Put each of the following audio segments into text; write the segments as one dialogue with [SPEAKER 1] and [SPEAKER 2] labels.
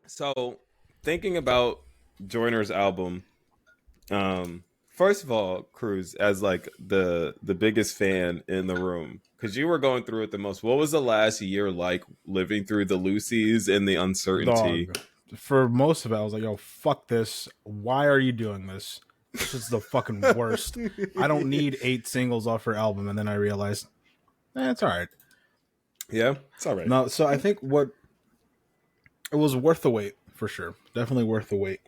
[SPEAKER 1] So, thinking about Joyner's album, first of all, Cruz, as like the biggest fan in the room, because you were going through it the most. What was the last year like living through the Lucy's and the uncertainty?
[SPEAKER 2] Dog. For most of it, I was like, yo, fuck this. Why are you doing this? This is the fucking worst. I don't need 8 singles off her album. And then I realized, it's all right.
[SPEAKER 1] Yeah, it's all right.
[SPEAKER 2] No, so I think what it was worth the wait for sure. Definitely worth the wait.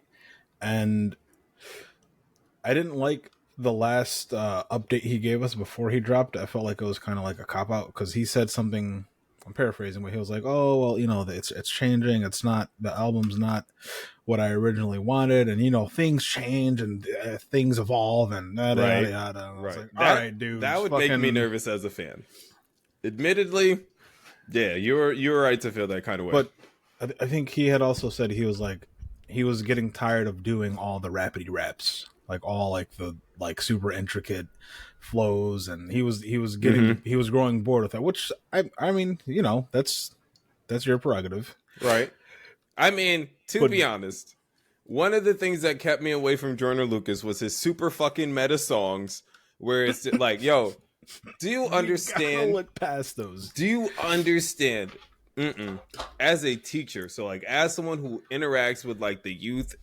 [SPEAKER 2] And I didn't like the last update he gave us before he dropped. I felt like it was kind of like a cop out because he said something. I'm paraphrasing, but he was like, "Oh well, it's changing. It's not the album's not what I originally wanted, and things change and things evolve and yada
[SPEAKER 1] Right,
[SPEAKER 2] yada." I was
[SPEAKER 1] right.
[SPEAKER 2] like, "All right, dude,
[SPEAKER 1] That would make me nervous as a fan. Admittedly, yeah, you were right to feel that kind of way.
[SPEAKER 2] But I think he had also said he was like he was getting tired of doing all the rapidy raps, like all like the like super intricate flows, and he was getting he was growing bored with that. Which I mean that's your prerogative,
[SPEAKER 1] Right. I mean, to be honest, one of the things that kept me away from Joyner Lucas was his super fucking meta songs, where it's like, yo, do you understand?
[SPEAKER 2] Look past those.
[SPEAKER 1] Do you understand? As a teacher, so like as someone who interacts with like the youth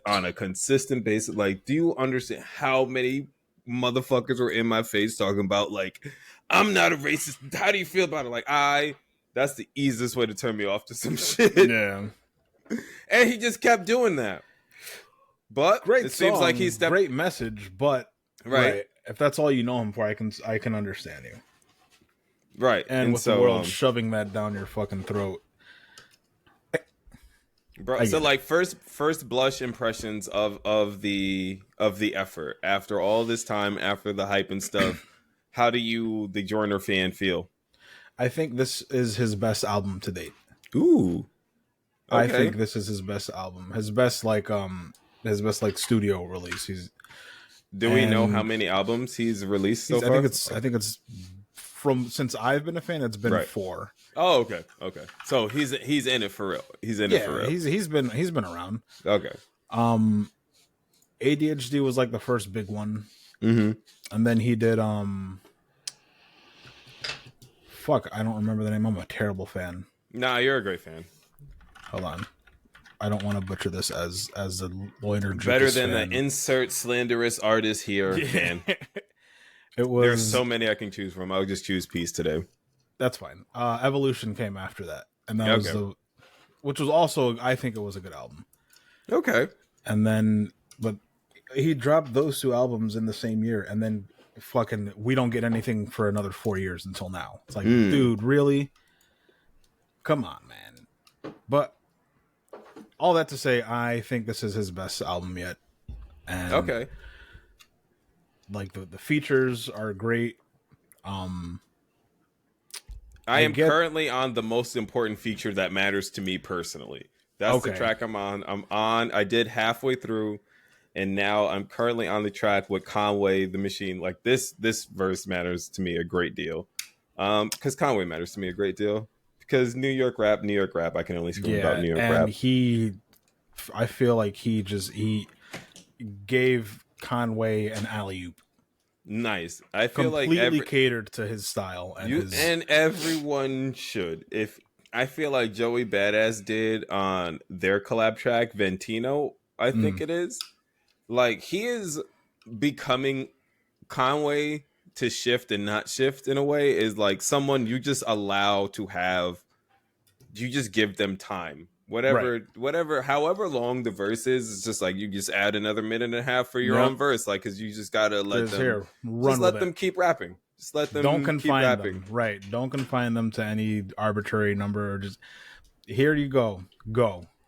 [SPEAKER 1] on a consistent basis, like, do you understand how many motherfuckers were in my face talking about like, I'm not a racist? How do you feel about it? Like, that's the easiest way to turn me off to some shit.
[SPEAKER 2] Yeah.
[SPEAKER 1] And he just kept doing that. But
[SPEAKER 2] Great
[SPEAKER 1] it seems like he's
[SPEAKER 2] great message, but right. If that's all you know him for, I can understand you.
[SPEAKER 1] Right.
[SPEAKER 2] And with the world shoving that down your fucking throat.
[SPEAKER 1] Bro, so like first blush impressions of the effort after all this time, after the hype and stuff, how do you, the Joyner fan, feel?
[SPEAKER 2] I think this is his best album to date.
[SPEAKER 1] Ooh.
[SPEAKER 2] Okay. I think this is his best album. His best studio release.
[SPEAKER 1] Do we know how many albums he's released so far?
[SPEAKER 2] I think it's from since I've been a fan, it's been 4.
[SPEAKER 1] Oh, okay. So he's in it for real. He's in it for real.
[SPEAKER 2] He's been around.
[SPEAKER 1] Okay.
[SPEAKER 2] ADHD was like the first big one.
[SPEAKER 1] Mm-hmm.
[SPEAKER 2] And then he did fuck, I don't remember the name. I'm a terrible fan.
[SPEAKER 1] Nah, you're a great fan.
[SPEAKER 2] Hold on. I don't want to butcher this as a Joyner Lucas
[SPEAKER 1] better than
[SPEAKER 2] fan.
[SPEAKER 1] the insert slanderous artist here, man.
[SPEAKER 2] It was.
[SPEAKER 1] There's so many I can choose from. I'll just choose Peace today.
[SPEAKER 2] That's fine. Evolution came after that, and that was which was also, I think it was a good album.
[SPEAKER 1] Okay.
[SPEAKER 2] And then, but he dropped those 2 albums in the same year, and then fucking we don't get anything for another 4 years until now. It's like, dude, really? Come on, man. But all that to say, I think this is his best album yet. And
[SPEAKER 1] okay.
[SPEAKER 2] Like the features are great.
[SPEAKER 1] I am currently on the most important feature that matters to me personally. That's the track I'm on. I did halfway through, and now I'm currently on the track with Conway the Machine. Like this verse matters to me a great deal. Because Conway matters to me a great deal. Because New York rap. I can only scream about New York rap.
[SPEAKER 2] And I feel like he gave Conway an alley-oop.
[SPEAKER 1] Nice. I feel
[SPEAKER 2] completely catered to his style,
[SPEAKER 1] and everyone should. I feel like Joey Badass did on their collab track Ventino, I think it is. Like, he is becoming Conway to shift and not shift in a way, is like someone you just allow to have. You just give them time. Whatever, however long the verse is, it's just like you just add another minute and a half for your own verse, like, because you just gotta let them keep rapping. Just let them
[SPEAKER 2] don't confine
[SPEAKER 1] keep rapping.
[SPEAKER 2] Them. Right? Don't confine them to any arbitrary number. Or just here you go.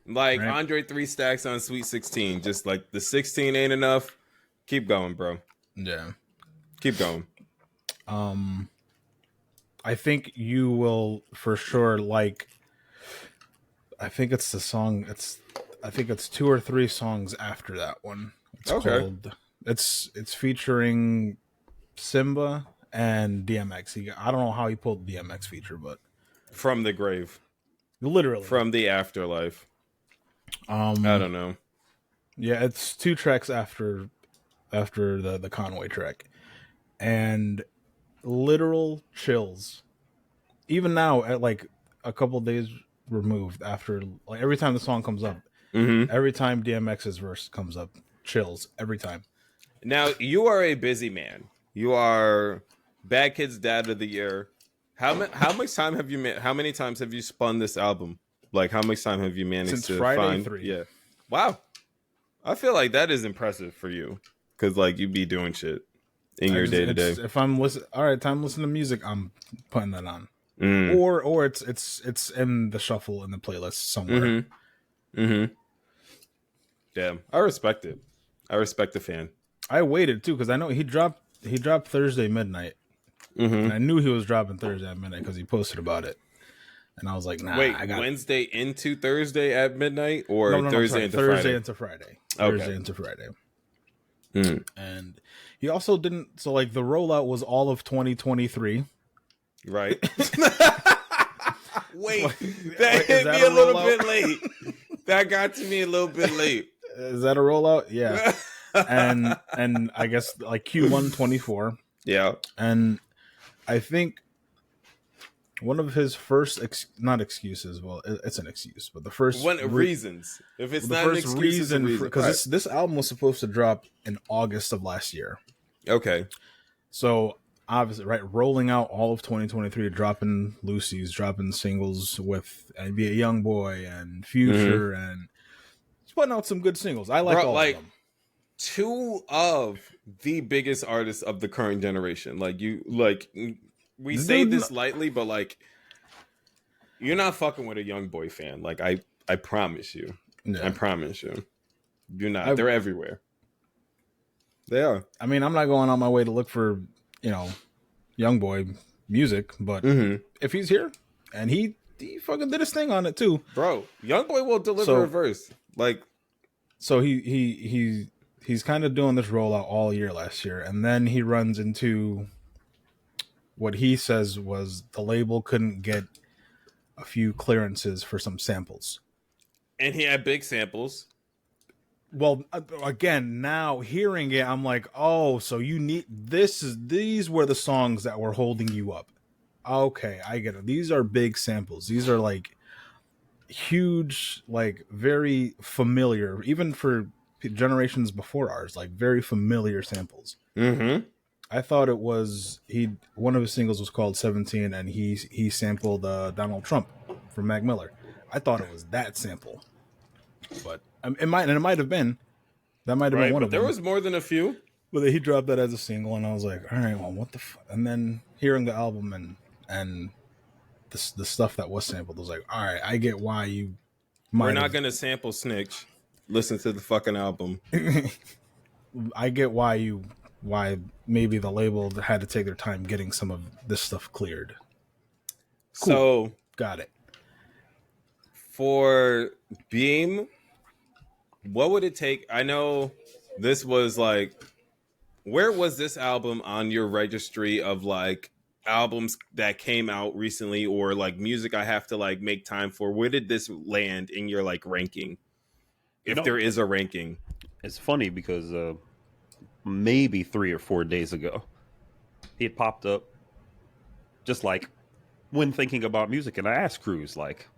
[SPEAKER 1] Like Andre 3 Stacks on Sweet 16. Just like the 16 ain't enough. Keep going, bro.
[SPEAKER 2] Yeah,
[SPEAKER 1] keep going.
[SPEAKER 2] I think you will for sure like. I think it's the song. I think it's 2 or 3 songs after that one. It's called. It's featuring Simba and DMX. I don't know how he pulled DMX feature, but
[SPEAKER 1] from the grave,
[SPEAKER 2] literally
[SPEAKER 1] from the afterlife. I don't know.
[SPEAKER 2] Yeah, it's 2 tracks after the Conway track, and literal chills. Even now, at like a couple days removed after, like every time the song comes up, every time DMX's verse comes up, chills every time.
[SPEAKER 1] Now you are a busy man. You are Bad Kids Dad of the Year. How much time have you how many times have you spun this album? Like how much time have you managed
[SPEAKER 2] Since
[SPEAKER 1] to
[SPEAKER 2] Friday
[SPEAKER 1] find?
[SPEAKER 2] 3.
[SPEAKER 1] Yeah. Wow. I feel like that is impressive for you because like you be doing shit in your day to day.
[SPEAKER 2] If I'm listening, all right, time to listen to music, I'm putting that on.
[SPEAKER 1] Mm.
[SPEAKER 2] Or it's in the shuffle in the playlist somewhere.
[SPEAKER 1] Damn, I respect it. I respect the fan.
[SPEAKER 2] I waited too because I know he dropped Thursday midnight. And I knew he was dropping Thursday at midnight because he posted about it. And I was like, nah.
[SPEAKER 1] Wait,
[SPEAKER 2] I got
[SPEAKER 1] Wednesday into Thursday at midnight or
[SPEAKER 2] no,
[SPEAKER 1] Thursday into
[SPEAKER 2] Thursday
[SPEAKER 1] Friday?
[SPEAKER 2] into Friday.
[SPEAKER 1] Okay.
[SPEAKER 2] Thursday into Friday. And he also didn't. So like the rollout was all of 2023.
[SPEAKER 1] Right. Wait, that hit me a little bit late. That got to me a little bit late.
[SPEAKER 2] Is that a rollout? Yeah. and I guess like Q1 24.
[SPEAKER 1] Yeah.
[SPEAKER 2] And I think one of his first not excuses. Well, it's an excuse, but the first
[SPEAKER 1] reasons. If it's
[SPEAKER 2] the
[SPEAKER 1] not
[SPEAKER 2] first
[SPEAKER 1] an excuse,
[SPEAKER 2] reason, because
[SPEAKER 1] right.
[SPEAKER 2] this album was supposed to drop in August of last year.
[SPEAKER 1] Okay.
[SPEAKER 2] So obviously, right, rolling out all of 2023, dropping Lucy's, dropping singles with Be a Young Boy and Future, and putting out some good singles. I like all of them.
[SPEAKER 1] 2 of the biggest artists of the current generation. We say this lightly, but like you're not fucking with a Young Boy fan. Like I promise you. Yeah. I promise you. You're not. They're everywhere. They are.
[SPEAKER 2] I mean, I'm not going on my way to look for, Young Boy music, but if he's here and he fucking did his thing on it too.
[SPEAKER 1] Bro, Young Boy will deliver a verse.
[SPEAKER 2] So he's kind of doing this rollout all year last year, and then he runs into what he says was the label couldn't get a few clearances for some samples.
[SPEAKER 1] And he had big samples.
[SPEAKER 2] Well, again, now hearing it, I'm like, oh, so you need these were the songs that were holding you up. Okay, I get it. These are big samples. These are like huge, like very familiar, even for generations before ours, like very familiar samples. I thought it was one of his singles was called 17, and he sampled Donald Trump from Mac Miller. I thought it was that sample, but it might have been one of them.
[SPEAKER 1] There was more than a few.
[SPEAKER 2] But he dropped that as a single, and I was like, all right, well, what the fuck? And then hearing the album and the stuff that was sampled, I was like, all right, I get why you.
[SPEAKER 1] We're not gonna sample Snitch. Listen to the fucking album.
[SPEAKER 2] I get why maybe the label had to take their time getting some of this stuff cleared. Cool.
[SPEAKER 1] So
[SPEAKER 2] got it.
[SPEAKER 1] For Beam, what would it take? I know this was like, where was this album on your registry of like albums that came out recently or like music I have to like make time for? Where did this land in your like ranking? If there is a ranking.
[SPEAKER 3] It's funny because maybe 3 or 4 days ago, he had popped up just like when thinking about music. And I asked Cruz, like,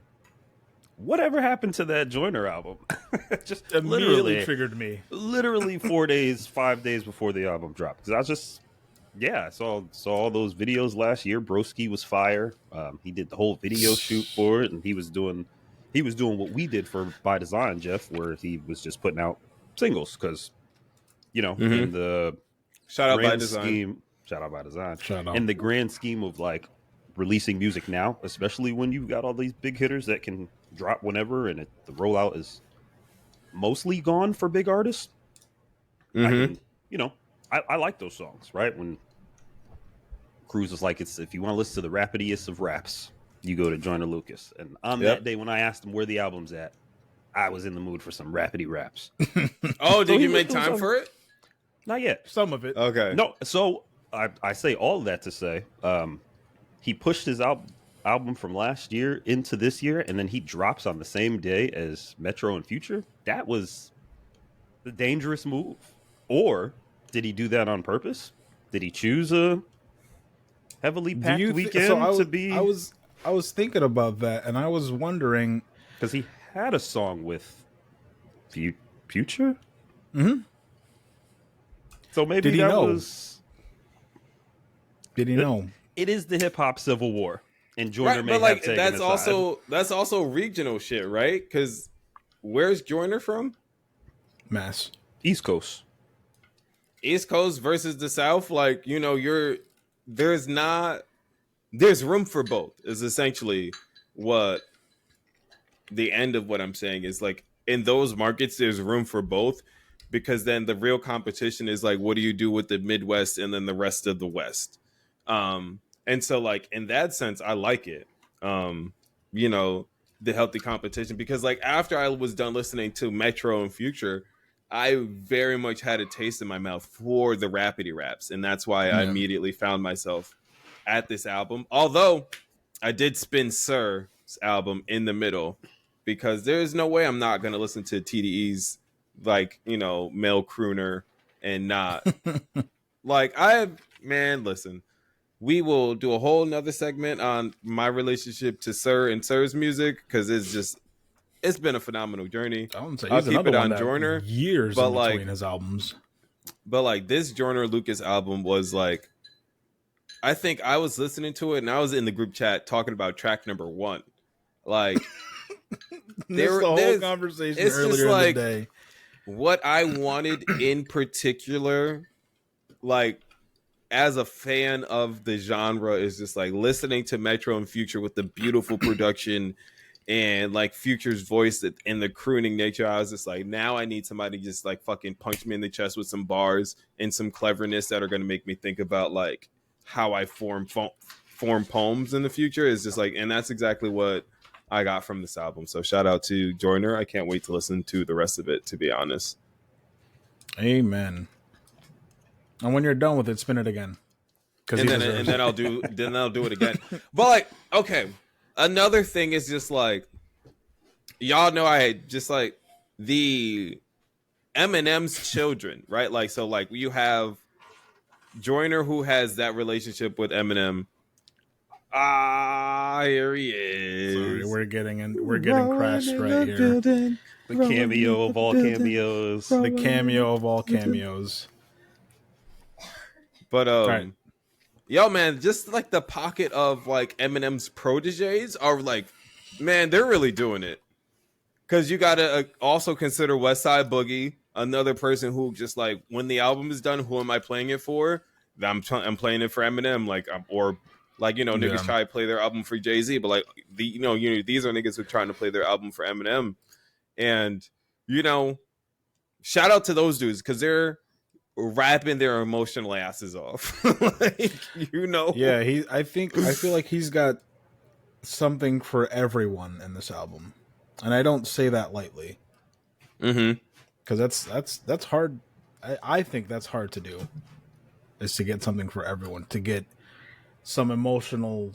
[SPEAKER 3] whatever happened to that Joyner album? Just
[SPEAKER 2] immediately triggered me.
[SPEAKER 3] Literally 5 days before the album dropped. Because I was just, I saw all those videos last year. Broski was fire. He did the whole video shoot for it, and he was doing what we did for By Design, Jeff, where he was just putting out singles because, in the
[SPEAKER 1] shout out By
[SPEAKER 3] Design. In the grand scheme of like releasing music now, especially when you've got all these big hitters that can drop whenever, and the rollout is mostly gone for big artists. I like those songs, right? When Cruz is like, if you want to listen to the rapidiest of raps, you go to Joyner Lucas. And on that day when I asked him where the album's at, I was in the mood for some rapidy raps.
[SPEAKER 1] Oh, did you make time for it?
[SPEAKER 3] Not yet.
[SPEAKER 2] Some of it.
[SPEAKER 1] Okay.
[SPEAKER 3] No, so I say all of that to say, he pushed his album album from last year into this year, and then he drops on the same day as Metro and Future. That was the dangerous move. Or did he do that on purpose? Did he choose a heavily packed weekend to be?
[SPEAKER 2] I was thinking about that, and I was wondering
[SPEAKER 3] because he had a song with Future.
[SPEAKER 2] Mm-hmm.
[SPEAKER 3] So maybe
[SPEAKER 2] Did he know? Did he know?
[SPEAKER 3] It is the hip hop civil war, and Joyner may
[SPEAKER 1] but like
[SPEAKER 3] have taken
[SPEAKER 1] that's also regional shit, right? Because where's Joyner from?
[SPEAKER 2] Mass.
[SPEAKER 3] East Coast.
[SPEAKER 1] East Coast versus the South. Like, you know, there's room for both. Is essentially what the end of what I'm saying is. Like, in those markets, there's room for both, because then the real competition is like, what do you do with the Midwest and then the rest of the West? And so, like, in that sense, I like it. You know, the healthy competition, because like after I was done listening to Metro and Future, I very much had a taste in my mouth for the rapidy raps, and that's why I immediately found myself at this album. Although I did spin Sir's album in the middle, because there's no way I'm not going to listen to TDE's, like, you know, male crooner and not like listen, we will do a whole nother segment on my relationship to Sir and Sir's music, because it's been a phenomenal journey.
[SPEAKER 2] I'll keep it on Joyner years but in between his albums.
[SPEAKER 1] But like this Joyner Lucas album was like, I think I was listening to it and I was in the group chat talking about track number 1. Like
[SPEAKER 2] the whole conversation earlier in the day.
[SPEAKER 1] What I wanted in particular, like as a fan of the genre, is just like listening to Metro and Future with the beautiful production and like Future's voice and the crooning nature. I was just like, now I need somebody to just like fucking punch me in the chest with some bars and some cleverness that are going to make me think about like how I form poems in the future. Is just like, and that's exactly what I got from this album. So shout out to Joyner. I can't wait to listen to the rest of it, to be honest.
[SPEAKER 2] Amen. And when you're done with it, spin it again.
[SPEAKER 1] And then I'll do it again. But like, okay. Another thing is just like, y'all know I just like the Eminem's children, right? Like, so like you have Joyner, who has that relationship with Eminem. Here he is.
[SPEAKER 2] Sorry, we're getting crashed right here.
[SPEAKER 3] The cameo of all cameos.
[SPEAKER 2] The cameo of all cameos.
[SPEAKER 1] But right. Yo, man, just like the pocket of like Eminem's proteges are like, man, they're really doing it. Because you gotta also consider West Side Boogie, another person who just like, when the album is done, who am I playing it for? I'm playing it for Eminem, like, or like, you know, niggas try to play their album for Jay-Z, but like these are niggas who are trying to play their album for Eminem, and you know, shout out to those dudes because they're rapping their emotional asses off. Like, you know,
[SPEAKER 2] yeah. I feel like he's got something for everyone in this album, and I don't say that lightly. Because that's hard. I think that's hard to do. Is to get something for everyone, to get some emotional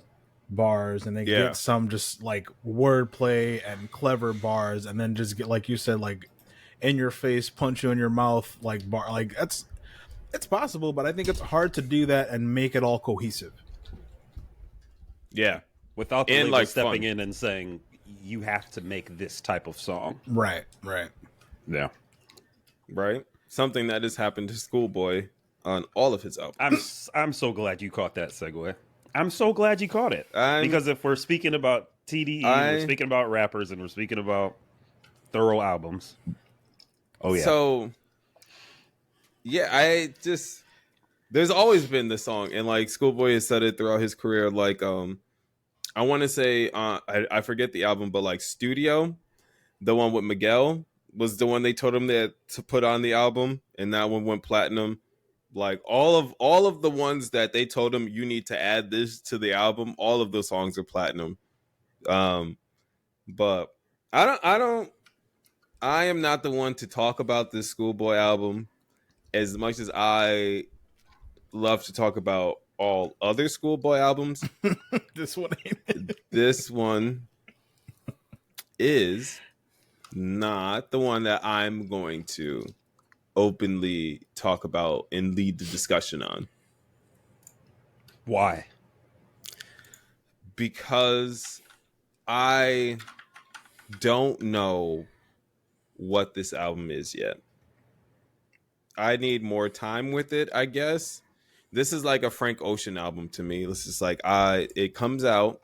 [SPEAKER 2] bars and then get some just like wordplay and clever bars, and then just get, like you said, like in your face, punch you in your mouth, like bar. Like it's possible, but I think it's hard to do that and make it all cohesive.
[SPEAKER 3] Yeah, without the label like stepping in and saying you have to make this type of song.
[SPEAKER 2] Right.
[SPEAKER 3] Yeah.
[SPEAKER 1] Right. Something that has happened to Schoolboy on all of his albums.
[SPEAKER 3] I'm so glad you caught that segue. I'm so glad you caught it. Because if we're speaking about TDE, we're speaking about rappers, and we're speaking about thorough albums. Oh, yeah.
[SPEAKER 1] So, yeah, there's always been this song, and like Schoolboy has said it throughout his career. Like, I want to say, I forget the album, but like Studio, the one with Miguel, was the one they told him to put on the album, and that one went platinum. Like all of the ones that they told him you need to add this to the album, all of those songs are platinum. But I am not the one to talk about this Schoolboy album as much as I love to talk about all other Schoolboy albums.
[SPEAKER 2] This one ain't
[SPEAKER 1] this one is not the one that I'm going to openly talk about and lead the discussion on.
[SPEAKER 3] Why?
[SPEAKER 1] Because I don't know what this album is yet. I need more time with it, I guess. This is like a Frank Ocean album to me. It's just like it comes out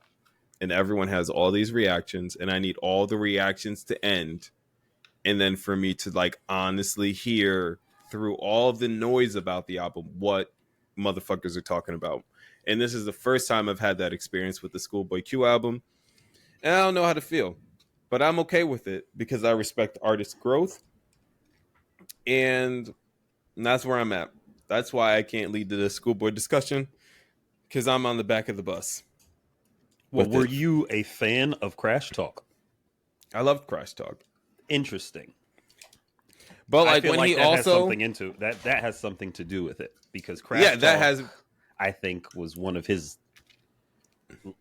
[SPEAKER 1] and everyone has all these reactions, and I need all the reactions to end, and then for me to like honestly hear through all of the noise about the album what motherfuckers are talking about. And this is the first time I've had that experience with the Schoolboy Q album, and I don't know how to feel, but I'm okay with it because I respect artist growth, and that's where I'm at. That's why I can't lead to the Schoolboy discussion, because I'm on the back of the bus.
[SPEAKER 3] Well, were you a fan of Crash Talk?
[SPEAKER 1] I loved Crash Talk.
[SPEAKER 3] Interesting.
[SPEAKER 1] But like when he also
[SPEAKER 3] has something into that has something to do with it, because Crash Talk, I think, was one of his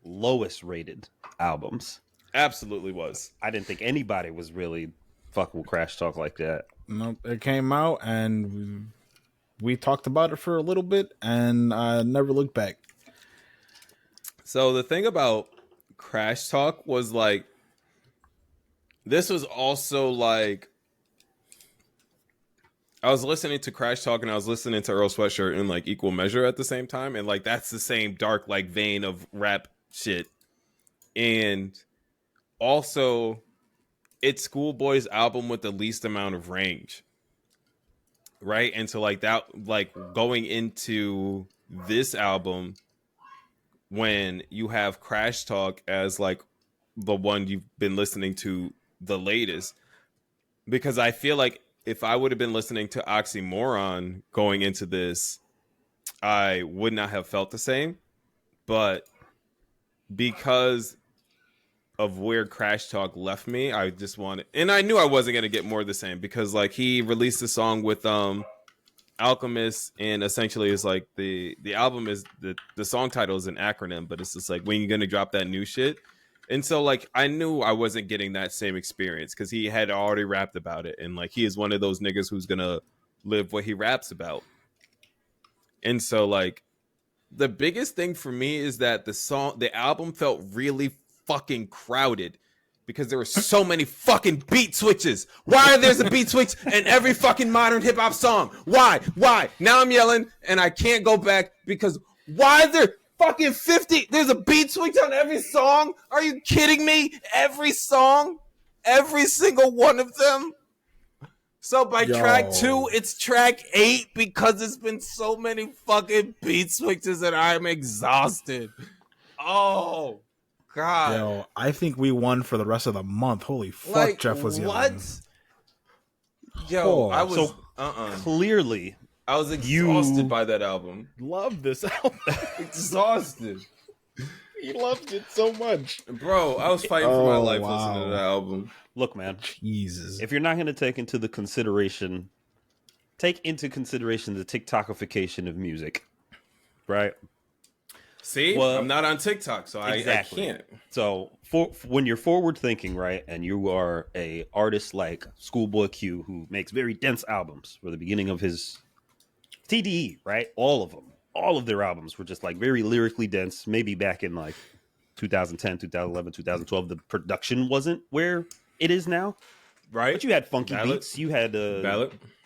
[SPEAKER 3] lowest rated albums.
[SPEAKER 1] Absolutely was.
[SPEAKER 3] I didn't think anybody was really fucking with Crash Talk like that.
[SPEAKER 2] No, it came out and we talked about it for a little bit, and I never looked back.
[SPEAKER 1] So the thing about Crash Talk was like, this was also like, I was listening to Crash Talk and I was listening to Earl Sweatshirt in like equal measure at the same time. And like, that's the same dark like vein of rap shit. And also it's Schoolboy's album with the least amount of range. Right. And so like that, like going into this album, when you have Crash Talk as like the one you've been listening to the latest, because I feel like if I would have been listening to Oxymoron going into this, I would not have felt the same. But because of where Crash Talk left me, I just wanted, and I knew I wasn't going to get more of the same, because like he released a song with Alchemist, and essentially it's like the album is the song title is an acronym, but it's just like, when you're gonna drop that new shit. And so like I knew I wasn't getting that same experience because he had already rapped about it, and like he is one of those niggas who's gonna live what he raps about. And so like the biggest thing for me is that the album felt really fucking crowded, because there were so many fucking beat switches. Why are there a beat switch in every fucking modern hip hop song? Why? Now I'm yelling and I can't go back, because why are there fucking 50? There's a beat switch on every song? Are you kidding me? Every song? Every single one of them? So by track 2, it's track 8, because it's been so many fucking beat switches and I'm exhausted. Oh, God.
[SPEAKER 2] Yo, I think we won for the rest of the month. Holy fuck, like, Jeff was yelling.
[SPEAKER 1] What? Yo, I was
[SPEAKER 3] clearly
[SPEAKER 1] I was exhausted by that album.
[SPEAKER 2] Love this album.
[SPEAKER 1] Exhausted.
[SPEAKER 2] He loved it so much.
[SPEAKER 1] Bro, I was fighting for my life listening to that album.
[SPEAKER 3] Look, man.
[SPEAKER 2] Jesus.
[SPEAKER 3] If you're not going to take into consideration the TikTokification of music, right?
[SPEAKER 1] See, well, I'm not on TikTok, so exactly. I can't.
[SPEAKER 3] So when you're forward thinking, right, and you are a artist like Schoolboy Q, who makes very dense albums for the beginning of his TDE, right? All of them, all of their albums were just like very lyrically dense. Maybe back in like 2010, 2011, 2012, the production wasn't where it is now, right? But you had funky beats, you had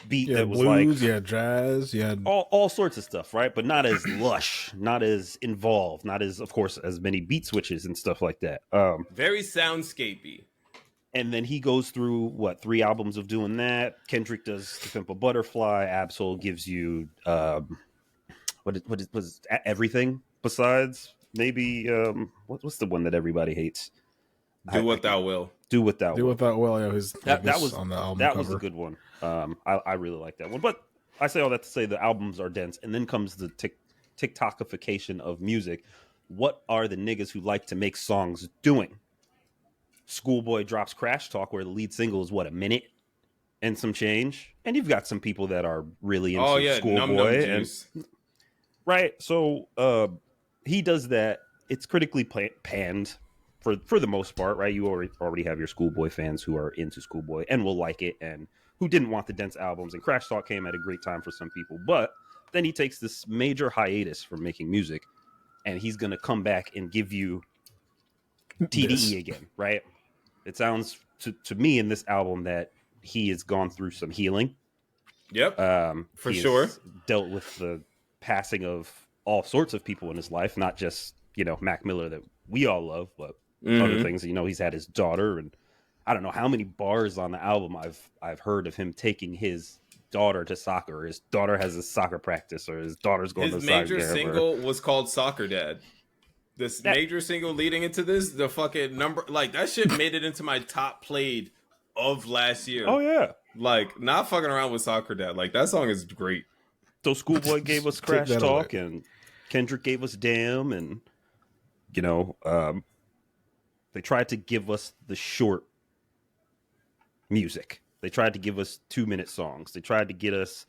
[SPEAKER 3] beat that was
[SPEAKER 2] blues,
[SPEAKER 3] like
[SPEAKER 2] jazz,
[SPEAKER 3] all sorts of stuff, right? But not as lush, not as involved, not as, of course, as many beat switches and stuff like that.
[SPEAKER 1] Very soundscapey.
[SPEAKER 3] And then he goes through 3 albums of doing that. Kendrick does To Pimp a Butterfly. Absol gives you what was everything besides maybe what's the one that everybody hates?
[SPEAKER 1] Do What Thou Will.
[SPEAKER 3] Do What Thou Will.
[SPEAKER 2] Do What Thou Will. Yeah,
[SPEAKER 3] that was
[SPEAKER 2] on the album.
[SPEAKER 3] That was a good one. I really like that one. But I say all that to say the albums are dense, and then comes the TikTokification of music. What are the niggas who like to make songs doing? Schoolboy drops Crash Talk, where the lead single is a minute and some change, and you've got some people that are really into Schoolboy, right? So he does that. it's critically panned for the most part, right? You already have your Schoolboy fans who are into Schoolboy and will like it, and who didn't want the dense albums. And Crash Talk came at a great time for some people, but then he takes this major hiatus from making music, and he's gonna come back and give you TDE again, right? It sounds to me in this album that he has gone through some healing.
[SPEAKER 1] Yep, for sure.
[SPEAKER 3] Dealt with the passing of all sorts of people in his life, not just Mac Miller that we all love, but other things. He's had his daughter, and I don't know how many bars on the album I've heard of him taking his daughter to soccer. His daughter has a soccer practice, or his daughter's going to soccer. His
[SPEAKER 1] major single was called "Soccer Dad." This major single leading into this, the fucking number, like that shit made it into my top played of last year.
[SPEAKER 3] Oh yeah,
[SPEAKER 1] like not fucking around with Soccer Dad. Like that song is great.
[SPEAKER 3] So Schoolboy gave us Crash Talk, and Kendrick gave us Damn, and they tried to give us the short music. They tried to give us 2-minute songs. They tried to get us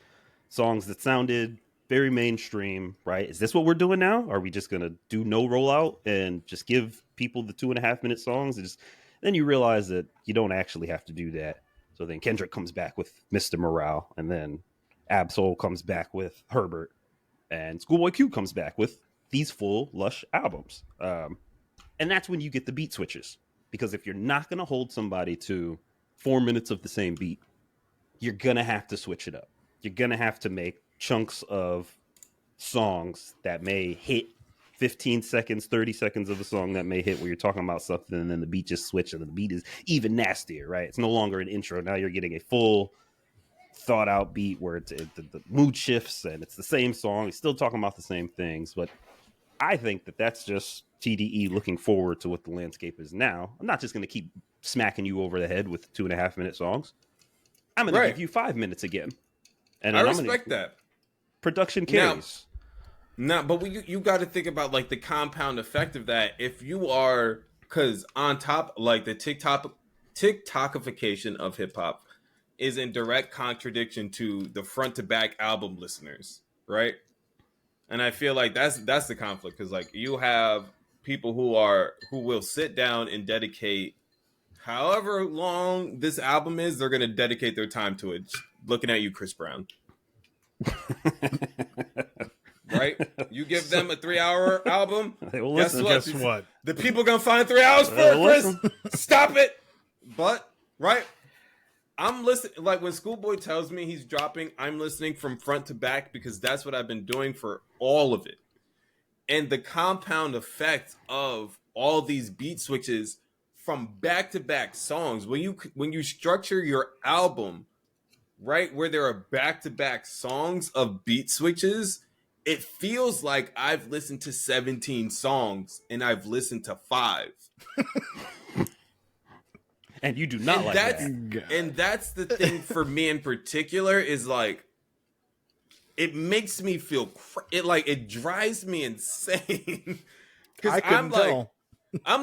[SPEAKER 3] songs that sounded very mainstream, right? Is this what we're doing now? Are we just going to do no rollout and just give people the 2.5-minute songs? Then you realize that you don't actually have to do that. So then Kendrick comes back with Mr. Morale, and then Absol comes back with Herbert, and Schoolboy Q comes back with these full lush albums. And that's when you get the beat switches, because if you're not going to hold somebody to 4 minutes of the same beat, you're going to have to switch it up. You're going to have to make chunks of songs that may hit 15 seconds, 30 seconds of a song that may hit where you're talking about something, and then the beat just switches, and the beat is even nastier, right? It's no longer an intro. Now you're getting a full thought out beat where the mood shifts and it's the same song. He's still talking about the same things, but I think that's just TDE looking forward to what the landscape is now. I'm not just going to keep smacking you over the head with 2.5-minute songs. I'm going to give you 5 minutes again. And
[SPEAKER 1] I respect that.
[SPEAKER 3] Production carries.
[SPEAKER 1] But you got to think about like the compound effect of that. If you are, because on top, like the TikTokification of hip hop is in direct contradiction to the front to back album listeners, right? And I feel like that's the conflict, because like you have people who will sit down and dedicate however long this album is, they're going to dedicate their time to it. Looking at you, Chris Brown. Right? You give them a 3-hour album. Guess what? The people going to find 3 hours for it, Chris. Stop it. But, right? I'm listening, like when Schoolboy tells me he's dropping, I'm listening from front to back, because that's what I've been doing for all of it. And the compound effect of all these beat switches from back-to-back songs, when you structure your album, right, where there are back-to-back songs of beat switches, it feels like I've listened to 17 songs and I've listened to 5.
[SPEAKER 3] And you do not like that.
[SPEAKER 1] And that's the thing for me in particular, is like, it makes me feel, it drives me insane. Because I'm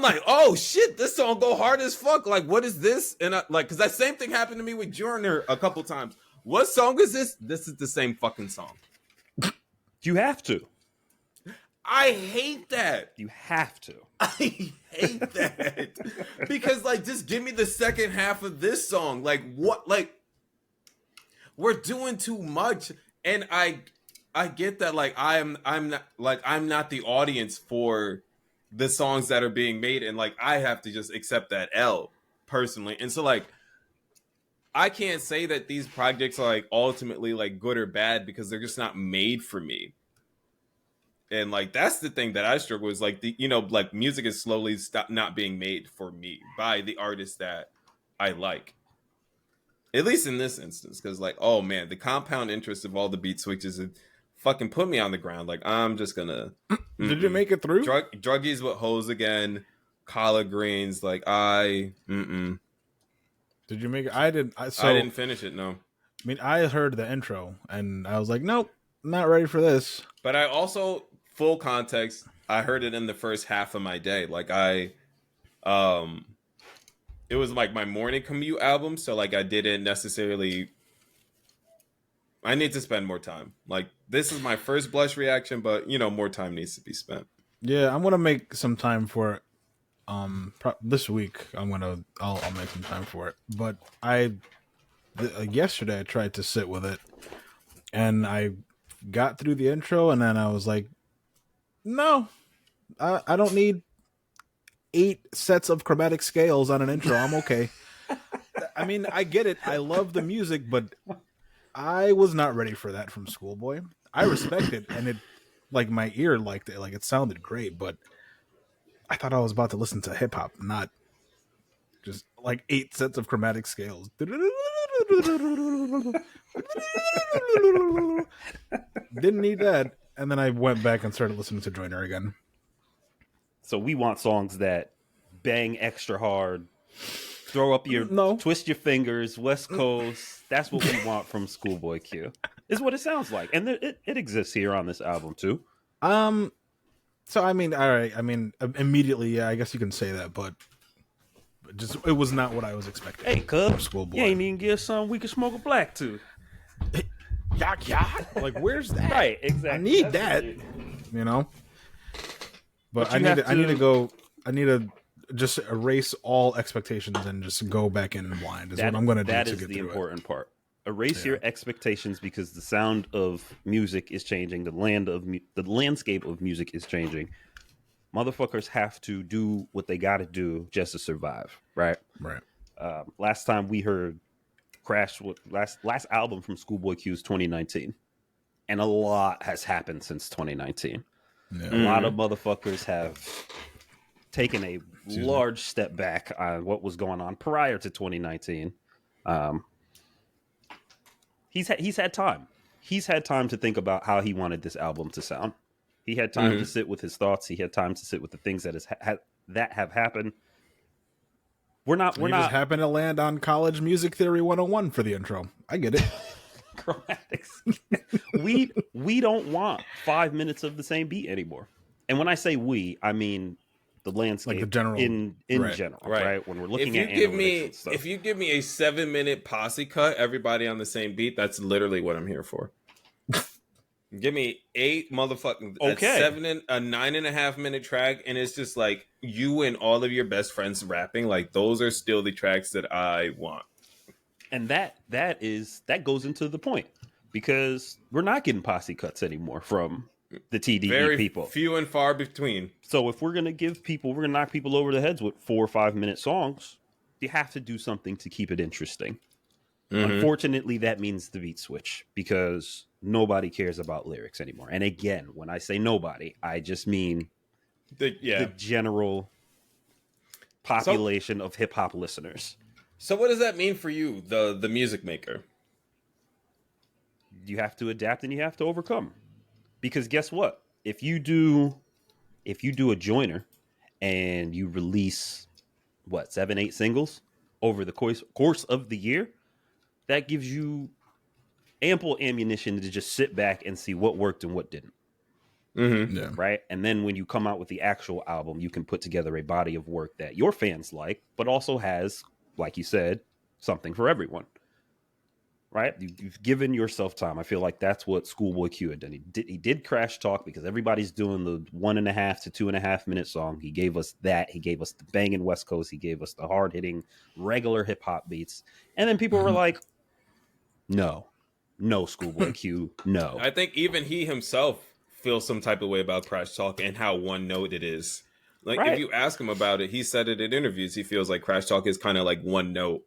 [SPEAKER 1] like, oh shit, this song go hard as fuck. Like, what is this? And because that same thing happened to me with Joyner a couple times. What song is this? This is the same fucking song.
[SPEAKER 3] You have to.
[SPEAKER 1] I hate that.
[SPEAKER 3] You have to.
[SPEAKER 1] I hate that. Because like, just give me the second half of this song. Like, what? Like, we're doing too much. And I get that. Like, I'm not the audience for the songs that are being made, and like I have to just accept that L personally. And so like, I can't say that these projects are like ultimately like good or bad, because they're just not made for me. And like, that's the thing that I struggle with, like like music is slowly not being made for me by the artists that I like, at least in this instance. Because like, oh man, the compound interest of all the beat switches fucking put me on the ground. Like, I'm just gonna.
[SPEAKER 2] Did you make it through?
[SPEAKER 1] Druggies with hoes again, collard greens. Like, Did you make it? I didn't. I didn't finish it. No.
[SPEAKER 2] I mean, I heard the intro and I was like, nope, I'm not ready for this.
[SPEAKER 1] But I also, full context, I heard it in the first half of my day. Like it was like my morning commute album. So like, I didn't necessarily. I need to spend more time. Like, this is my first blush reaction, but more time needs to be spent.
[SPEAKER 2] Yeah, I'm gonna make some time for it. This week I'll make some time for it. But yesterday I tried to sit with it, and I got through the intro, and then I was like, no, I don't need 8 sets of chromatic scales on an intro. I'm okay. I mean, I get it. I love the music, but I was not ready for that from Schoolboy. I respect it, and it, like, my ear liked it. Like, it sounded great, but I thought I was about to listen to hip hop, not just like 8 sets of chromatic scales. Didn't need that. And then I went back and started listening to Joyner again.
[SPEAKER 3] So we want songs that bang extra hard, throw up your, twist your fingers, West Coast. That's what we want from Schoolboy Q. Is what it sounds like, and it exists here on this album too.
[SPEAKER 2] So I mean, all right. I mean, immediately, yeah, I guess you can say that, but just it was not what I was expecting.
[SPEAKER 3] Hey, cuz, you ain't even give something we can smoke a black to.
[SPEAKER 2] Yak yak. Like, where's that?
[SPEAKER 3] Right, exactly.
[SPEAKER 2] I need that. You know. But I need to just erase all expectations and just go back in blind. Is what I'm going to do.
[SPEAKER 3] That is the important part. Erase your expectations, because the sound of music is changing. The landscape of music is changing. Motherfuckers have to do what they got to do just to survive, right?
[SPEAKER 2] Right.
[SPEAKER 3] Last time we heard Crash, last album from Schoolboy Q is 2019, and a lot has happened since 2019. Yeah. A lot of motherfuckers have taken a large step back on what was going on prior to 2019. He's had time. He's had time to think about how he wanted this album to sound. He had time to sit with his thoughts. He had time to sit with the things that have happened. We're not
[SPEAKER 2] just happen to land on College Music Theory 101 for the intro. I get it.
[SPEAKER 3] Chromatics. we don't want 5 minutes of the same beat anymore. And when I say we, I mean the landscape, like the general, in general, right? When we're looking at analytics and stuff.
[SPEAKER 1] If you give me a 7-minute posse cut, everybody on the same beat, that's literally what I'm here for. Give me 8 motherfucking a 9.5 minute track, and it's just like you and all of your best friends rapping. Like, those are still the tracks that I want.
[SPEAKER 3] And that goes into the point, because we're not getting posse cuts anymore from the TDE people.
[SPEAKER 1] Few and far between.
[SPEAKER 3] So if we're gonna knock people over the heads with 4 or 5 minute songs, you have to do something to keep it interesting. Unfortunately, that means the beat switch, because nobody cares about lyrics anymore. And again, when I say nobody, I just mean the general population of hip hop listeners.
[SPEAKER 1] So what does that mean for you, the music maker?
[SPEAKER 3] You have to adapt and you have to overcome. Because guess what? If you do a Joyner and you release 7-8 singles over the course of the year, that gives you ample ammunition to just sit back and see what worked and what didn't.
[SPEAKER 2] Yeah.
[SPEAKER 3] Right? And then when you come out with the actual album, you can put together a body of work that your fans like, but also has, like you said, something for everyone. Right? You've given yourself time. I feel like that's what Schoolboy Q had done. He did Crash Talk, because everybody's doing the 1.5 to 2.5 minute song. He gave us that. He gave us the banging West Coast. He gave us the hard hitting regular hip hop beats. And then people were like, no, Schoolboy Q, no.
[SPEAKER 1] I think even he himself feels some type of way about Crash Talk and how one note it is. Like, if you ask him about it, he said it in interviews. He feels like Crash Talk is kind of like one note,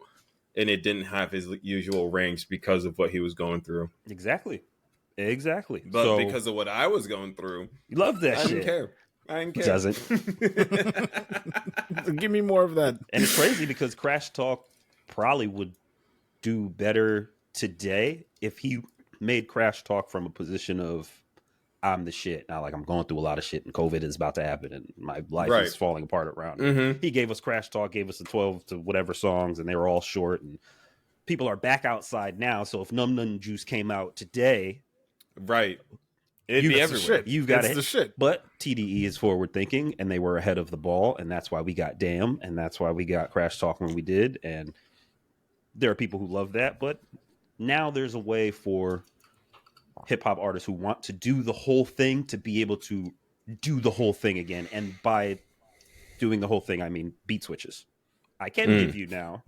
[SPEAKER 1] and it didn't have his usual range because of what he was going through.
[SPEAKER 3] Exactly.
[SPEAKER 1] But because of what I was going through,
[SPEAKER 3] you love that shit.
[SPEAKER 1] I didn't care.
[SPEAKER 3] Doesn't.
[SPEAKER 2] Give me more of that.
[SPEAKER 3] And it's crazy, because Crash Talk probably would do better today if he made Crash Talk from a position of, I'm the shit. Now, like, I'm going through a lot of shit and COVID is about to happen and my life is falling apart around me. He gave us Crash Talk, gave us the 12 to whatever songs, and they were all short, and people are back outside now. So if Num Num Juice came out today,
[SPEAKER 1] it'd be everywhere.
[SPEAKER 3] You've got
[SPEAKER 2] the shit.
[SPEAKER 3] But TDE is forward thinking, and they were ahead of the ball, and that's why we got Damn, and that's why we got Crash Talk when we did. And there are people who love that, but now there's a way for hip hop artists who want to do the whole thing to be able to do the whole thing again. And by doing the whole thing, I mean beat switches. I can give you now,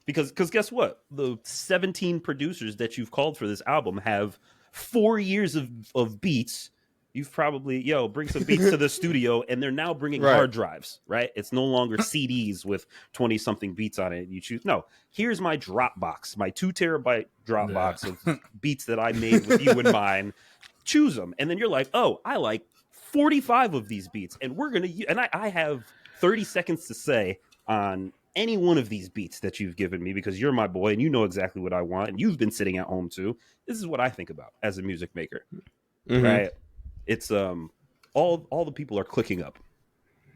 [SPEAKER 3] because guess what? The 17 producers that you've called for this album have 4 years of beats. You've probably, bring some beats to the studio, and they're now bringing hard drives, right? It's no longer CDs with 20-something beats on it. You choose, no, here's my Dropbox, my 2 terabyte Dropbox of beats that I made with you in mind. Choose them. And then you're like, oh, I like 45 of these beats, and we're going to, and I have 30 seconds to say on any one of these beats that you've given me, because you're my boy and you know exactly what I want, and you've been sitting at home too. This is what I think about as a music maker, right? It's all the people are clicking up.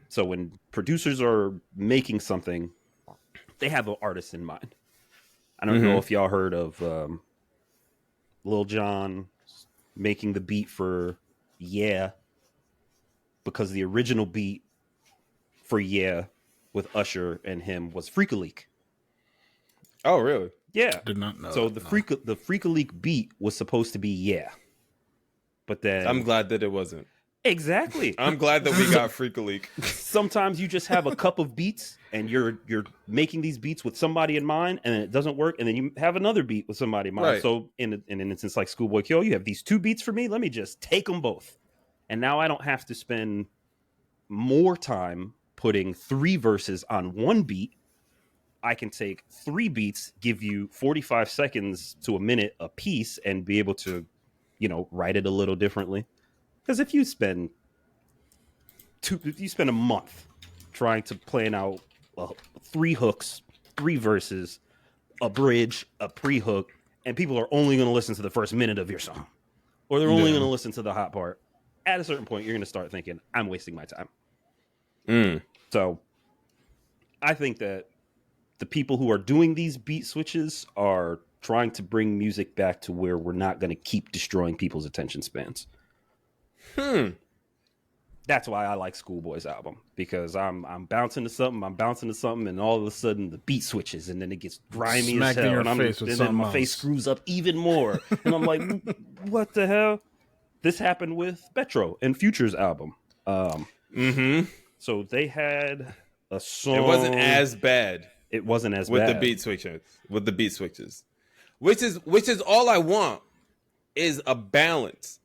[SPEAKER 3] So when producers are making something, they have an artist in mind. I don't know if y'all heard of Lil Jon making the beat for Yeah, because the original beat for Yeah with Usher and him was Freak-a-Leak.
[SPEAKER 1] Oh, really?
[SPEAKER 3] Yeah.
[SPEAKER 2] Did not know.
[SPEAKER 3] So the Freak-a-Leak beat was supposed to be Yeah. But then
[SPEAKER 1] I'm glad that it wasn't.
[SPEAKER 3] Exactly.
[SPEAKER 1] I'm glad that we got Freak-a-Leak.
[SPEAKER 3] Sometimes you just have a cup of beats and you're making these beats with somebody in mind, and it doesn't work, and then you have another beat with somebody in mind. Right. So in an instance like Schoolboy Q, you have these 2 beats for me. Let me just take them both. And now I don't have to spend more time putting 3 verses on 1 beat. I can take 3 beats, give you 45 seconds to a minute a piece, and be able to, write it a little differently. Because if you spend a month trying to plan out 3 hooks, 3 verses, a bridge, a pre-hook, and people are only going to listen to the first minute of your song, or they're only going to listen to the hot part, at a certain point, you're going to start thinking, I'm wasting my time. So I think that the people who are doing these beat switches are trying to bring music back to where we're not going to keep destroying people's attention spans. That's why I like Schoolboy's album, because I'm bouncing to something, and all of a sudden the beat switches, and then it gets grimy as hell, and then my face screws up even more, and I'm like, what the hell? This happened with Metro and Future's album. So they had a song.
[SPEAKER 1] It wasn't as bad.
[SPEAKER 3] It wasn't as
[SPEAKER 1] with
[SPEAKER 3] bad
[SPEAKER 1] the beat switches, which is all I want, is a balance.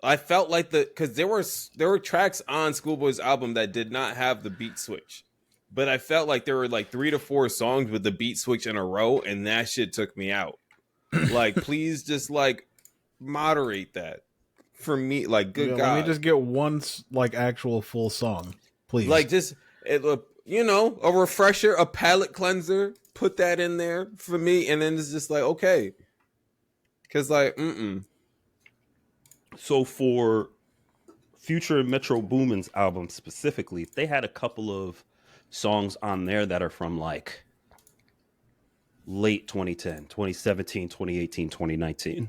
[SPEAKER 1] I felt like because there were tracks on Schoolboy's album that did not have the beat switch, but I felt like there were like 3 to 4 songs with the beat switch in a row, and that shit took me out. Like, please just like moderate that for me. Like, good God,
[SPEAKER 2] let me just get one like actual full song, please.
[SPEAKER 1] Like, just a refresher, a palate cleanser. Put that in there for me, and then it's just like, okay, because like,
[SPEAKER 3] So for Future and MetroBoomin's album specifically, they had a couple of songs on there that are from like late 2010, 2017, 2018, 2019.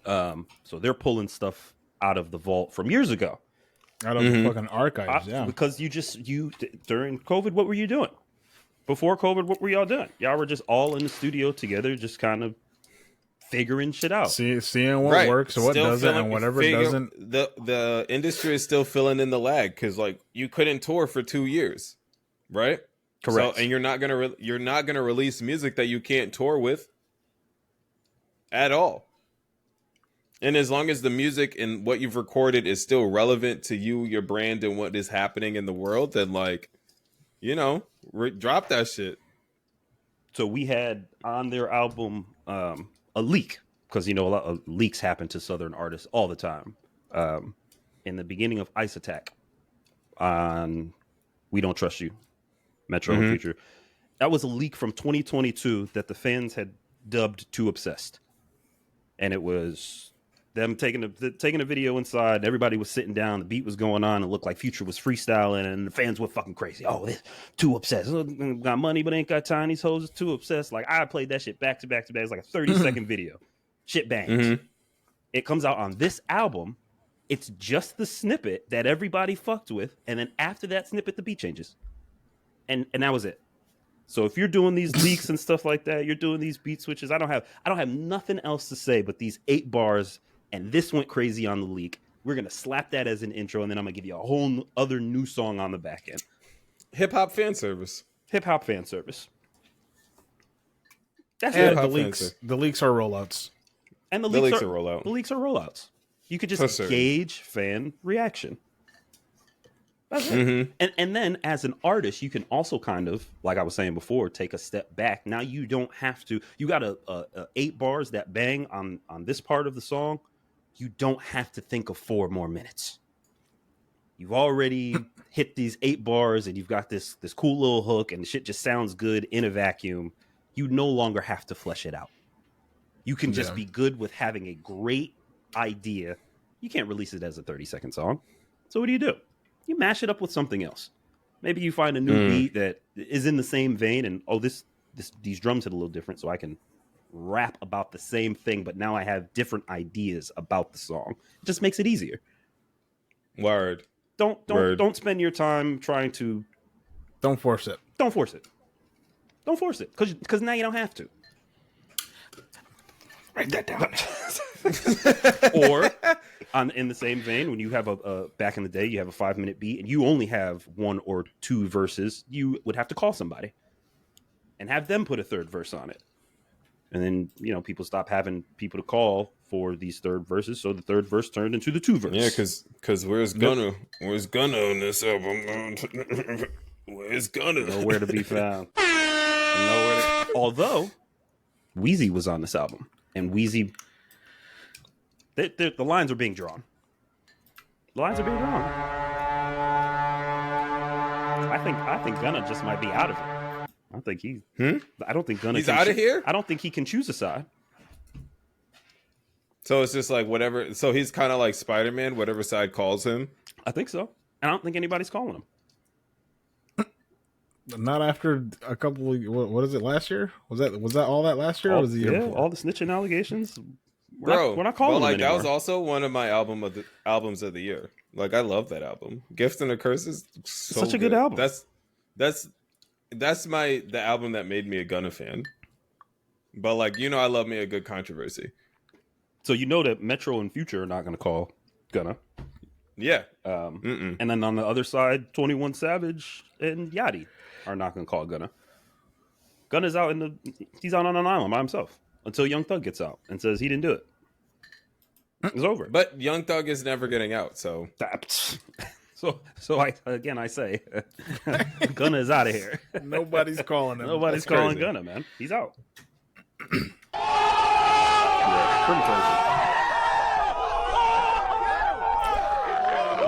[SPEAKER 3] So they're pulling stuff out of the vault from years ago.
[SPEAKER 2] Out of the fucking archives, yeah.
[SPEAKER 3] Because you during COVID, what were you doing? Before COVID, what were y'all doing? Y'all were just all in the studio together, just kind of figuring shit out.
[SPEAKER 2] Seeing what works or what doesn't, and whatever doesn't.
[SPEAKER 1] The industry is still filling in the lag, because like you couldn't tour for 2 years, right?
[SPEAKER 3] Correct.
[SPEAKER 1] So, and you're not gonna release music that you can't tour with at all. And as long as the music and what you've recorded is still relevant to you, your brand, and what is happening in the world, then like, drop that shit.
[SPEAKER 3] So we had on their album a leak, because a lot of leaks happen to Southern artists all the time. In the beginning of Ice Attack on We Don't Trust You, Metro and Future, that was a leak from 2022 that the fans had dubbed Too Obsessed. And it was them taking a video inside, and everybody was sitting down, the beat was going on, it looked like Future was freestyling, and the fans were fucking crazy. Oh, this Too Obsessed. Got money but ain't got time. These hoes is too obsessed. Like, I played that shit back to back to back. It's like a 30-second video. Shit bangs. It comes out on this album. It's just the snippet that everybody fucked with, and then after that snippet, the beat changes. And that was it. So if you're doing these leaks and stuff like that, you're doing these beat switches, I don't have nothing else to say but these 8 bars, and this went crazy on the leak. We're going to slap that as an intro, and then I'm going to give you a whole other new song on the back end.
[SPEAKER 1] Hip-hop fan service.
[SPEAKER 3] Hip-hop fan service.
[SPEAKER 2] That's and the leaks. The leaks are rollouts.
[SPEAKER 3] And the leaks are rollouts. The leaks are rollouts. You could just gauge fan reaction. That's it. And then as an artist, you can also kind of, like I was saying before, take a step back. Now you don't have to. You got a 8 bars that bang on this part of the song. You don't have to think of 4 more minutes. You've already hit these 8 bars, and you've got this cool little hook, and the shit just sounds good in a vacuum. You no longer have to flesh it out. You can just be good with having a great idea. You can't release it as a 30-second song. So what do? You mash it up with something else. Maybe you find a new beat that is in the same vein, and these drums hit a little different, so I can rap about the same thing, but now I have different ideas about the song. It just makes it easier.
[SPEAKER 1] Word.
[SPEAKER 3] Don't spend your time trying to.
[SPEAKER 2] Don't force it.
[SPEAKER 3] Don't force it. Don't force it, because now you don't have to.
[SPEAKER 2] Write that down.
[SPEAKER 3] Or, in the same vein, when you have a back in the day, you have a 5-minute beat, and you only have 1 or 2 verses, you would have to call somebody and have them put a 3rd verse on it. And then, people stop having people to call for these 3rd verses, so the 3rd verse turned into the 2 verse.
[SPEAKER 1] Yeah, because where's Gunna on this album? Where's Gunna?
[SPEAKER 3] Nowhere to be found. Although Weezy was on this album, and Weezy, the lines are being drawn. The lines are being drawn. I think Gunna just might be out of it. I think I don't think Gunna.
[SPEAKER 1] He's out of here.
[SPEAKER 3] I don't think he can choose a side.
[SPEAKER 1] So it's just like whatever. So he's kind of like Spider-Man. Whatever side calls him.
[SPEAKER 3] I think so. I don't think anybody's calling him.
[SPEAKER 2] Not after a couple of, what is it, last year? Was that all that last year? Or was the year before?
[SPEAKER 3] All the snitching allegations. We're not calling them anymore.
[SPEAKER 1] That was also one of my albums of the year. Like, I love that album. Gifts and a Curse is
[SPEAKER 3] such a good album.
[SPEAKER 1] That's the album that made me a Gunna fan. But I love me a good controversy.
[SPEAKER 3] So that Metro and Future are not going to call Gunna.
[SPEAKER 1] Yeah.
[SPEAKER 3] And then on the other side, 21 Savage and Yachty are not going to call Gunna. Gunna's out he's out on an island by himself until Young Thug gets out and says he didn't do it. It's over.
[SPEAKER 1] But Young Thug is never getting out, so.
[SPEAKER 3] So I say, Gunna is out of here.
[SPEAKER 2] Nobody's calling him.
[SPEAKER 3] Nobody's calling Gunna, man. He's out. Yeah, pretty crazy.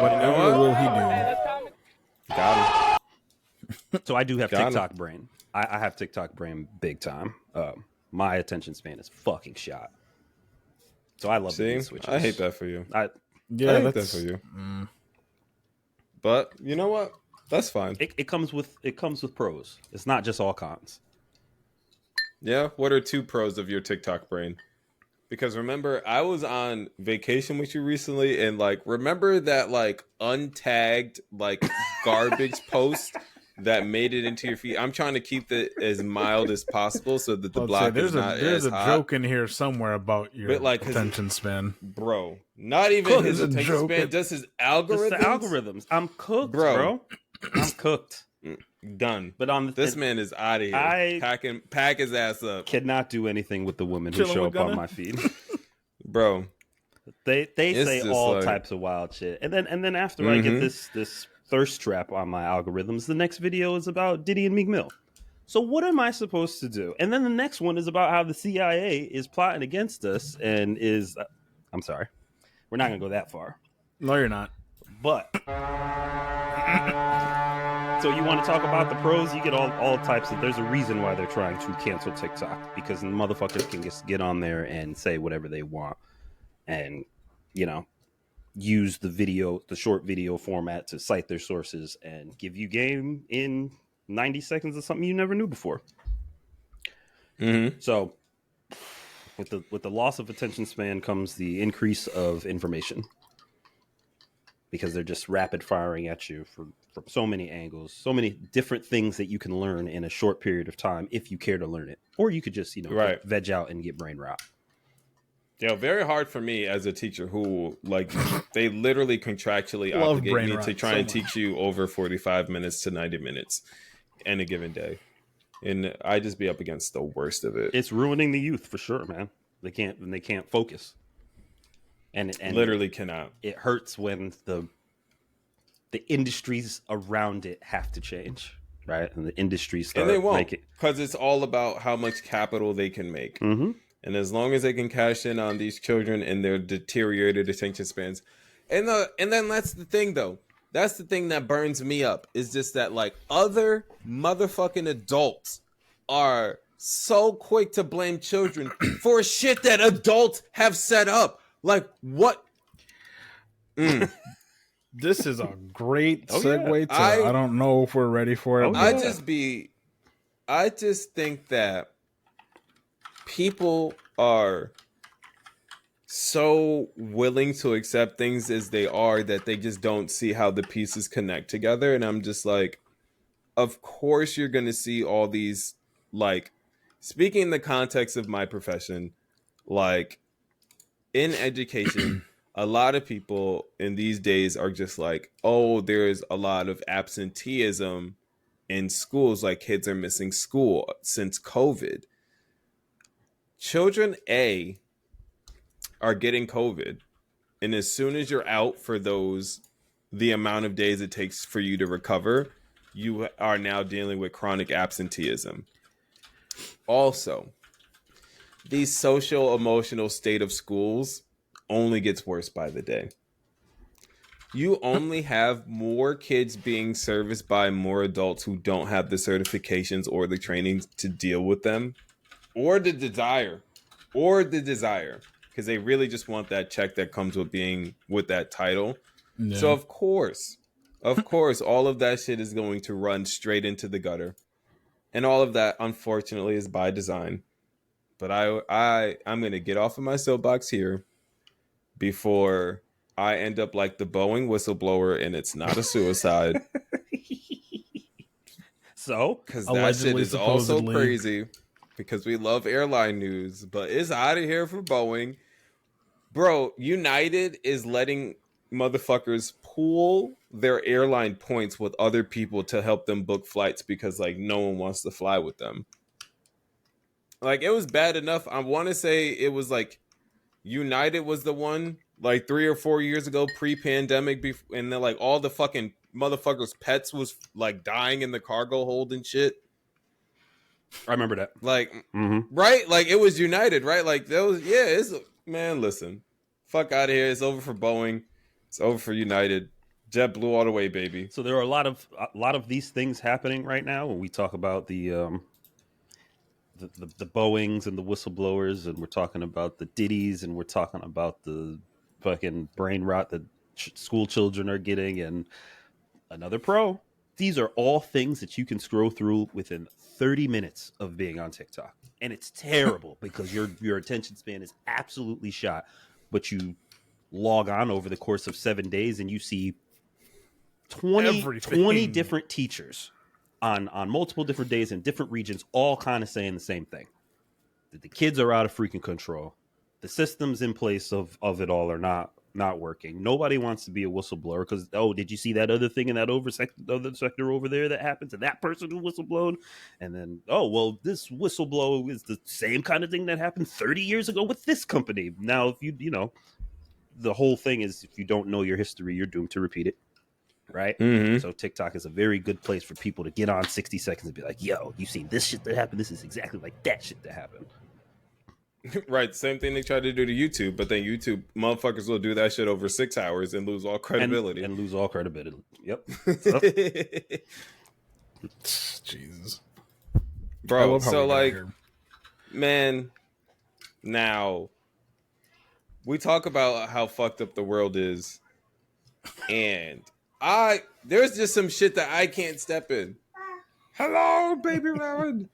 [SPEAKER 2] Whatever will he do?
[SPEAKER 3] Got him. So I do have TikTok brain. I have TikTok brain big time. My attention span is fucking shot. So I love the switches.
[SPEAKER 1] I hate that for you.
[SPEAKER 2] I
[SPEAKER 1] hate that for you. But you know what? That's fine.
[SPEAKER 3] It comes with pros. It's not just all cons.
[SPEAKER 1] Yeah. What are 2 pros of your TikTok brain? Because remember, I was on vacation with you recently, and remember that untagged garbage post that made it into your feed. I'm trying to keep it as mild as possible so that the block is not as hot.
[SPEAKER 2] There's a joke in here somewhere about your attention span,
[SPEAKER 1] bro. Not even his attention span, just his algorithms.
[SPEAKER 3] Just the algorithms. I'm cooked, bro. I'm cooked.
[SPEAKER 1] Done.
[SPEAKER 3] But
[SPEAKER 1] this man is out of here. Pack his ass up.
[SPEAKER 3] Cannot do anything with the women who show up on my feed,
[SPEAKER 1] bro.
[SPEAKER 3] They say all types of wild shit, and then after I get this thirst trap on my algorithms, the next video is about Diddy and Meek Mill. So what am I supposed to do? And then the next one is about how the CIA is plotting against us and is. I'm sorry, we're not gonna go that far.
[SPEAKER 2] No, you're not.
[SPEAKER 3] But. So you want to talk about the pros? You get all types of. There's a reason why they're trying to cancel TikTok, because motherfuckers can just get on there and say whatever they want, and use the short video format to cite their sources and give you game in 90 seconds of something you never knew before. So with the loss of attention span comes the increase of information, because they're just rapid firing at you from so many angles, so many different things that you can learn in a short period of time if you care to learn it. Or you could just, veg out and get brain rot.
[SPEAKER 1] very hard for me as a teacher who, like, they literally contractually obligate me to try and teach you over 45 minutes to 90 minutes in a given day. And I just be up against the worst of it.
[SPEAKER 3] It's ruining the youth for sure, man. They can't focus. And
[SPEAKER 1] literally cannot.
[SPEAKER 3] It hurts when the industries around it have to change, right? And the industries start,
[SPEAKER 1] and they won't, because it's all about how much capital they can make.
[SPEAKER 3] Mm-hmm.
[SPEAKER 1] And as long as they can cash in on these children and their deteriorated attention spans, and then that's the thing, though. That's the thing that burns me up, is just that, like, other motherfucking adults are so quick to blame children for shit that adults have set up. Like, what?
[SPEAKER 2] This is a great segue to, I don't know if we're ready for it.
[SPEAKER 1] I just think that people are so willing to accept things as they are that they just don't see how the pieces connect together. And I'm just like, of course you're going to see all these, like, speaking in the context of my profession, like, in education, a lot of people in these days are just like, oh, there's a lot of absenteeism in schools, like kids are missing school since COVID. Children are getting COVID, and as soon as you're out for the amount of days it takes for you to recover, you are now dealing with chronic absenteeism. Also, the social emotional state of schools only gets worse by the day. You only have more kids being serviced by more adults who don't have the certifications or the training to deal with them, or the desire, because they really just want that check that comes with being with that title. Yeah. So of course, all of that shit is going to run straight into the gutter, and all of that, unfortunately, is by design. But I'm gonna get off of my soapbox here before I end up like the Boeing whistleblower, and it's not a suicide.
[SPEAKER 3] So,
[SPEAKER 1] because that shit is also crazy. Because we love airline news, but it's out of here for Boeing. Bro, United is letting motherfuckers pool their airline points with other people to help them book flights because, like, no one wants to fly with them. Like, it was bad enough. I want to say it was like United was the one, like 3 or 4 years ago, pre-pandemic, and then, like, all the fucking motherfuckers' pets was, like, dying in the cargo hold and shit.
[SPEAKER 3] I remember that.
[SPEAKER 1] Like, right? Like, it was United, right? Like, man, listen. Fuck out of here. It's over for Boeing. It's over for United. JetBlue all the way, baby.
[SPEAKER 3] So there are a lot of these things happening right now when we talk about the Boeings and the whistleblowers, and we're talking about the Diddies, and we're talking about the fucking brain rot that school children are getting, and another pro. These are all things that you can scroll through within 30 minutes of being on TikTok. And it's terrible because your attention span is absolutely shot. But you log on over the course of 7 days and you see 20 different teachers on multiple different days in different regions, all kind of saying the same thing. That the kids are out of freaking control. The systems in place of it all are not working. Nobody wants to be a whistleblower because, oh, did you see that other thing in that other sector over there that happened to that person who whistleblowed? And then, oh, well, this whistleblower is the same kind of thing that happened 30 years ago with this company. Now, if you the whole thing is, if you don't know your history, you're doomed to repeat it, right? Mm-hmm. So TikTok is a very good place for people to get on 60 seconds and be like, yo, you seen this shit that happened? This is exactly like that shit that happened.
[SPEAKER 1] Right, same thing they tried to do to YouTube, but then YouTube motherfuckers will do that shit over 6 hours and lose all credibility.
[SPEAKER 3] And lose all credibility. Yep.
[SPEAKER 2] Jesus.
[SPEAKER 1] Bro, so like, man, now we talk about how fucked up the world is, and there's just some shit that I can't step in. Hello, baby Rowan.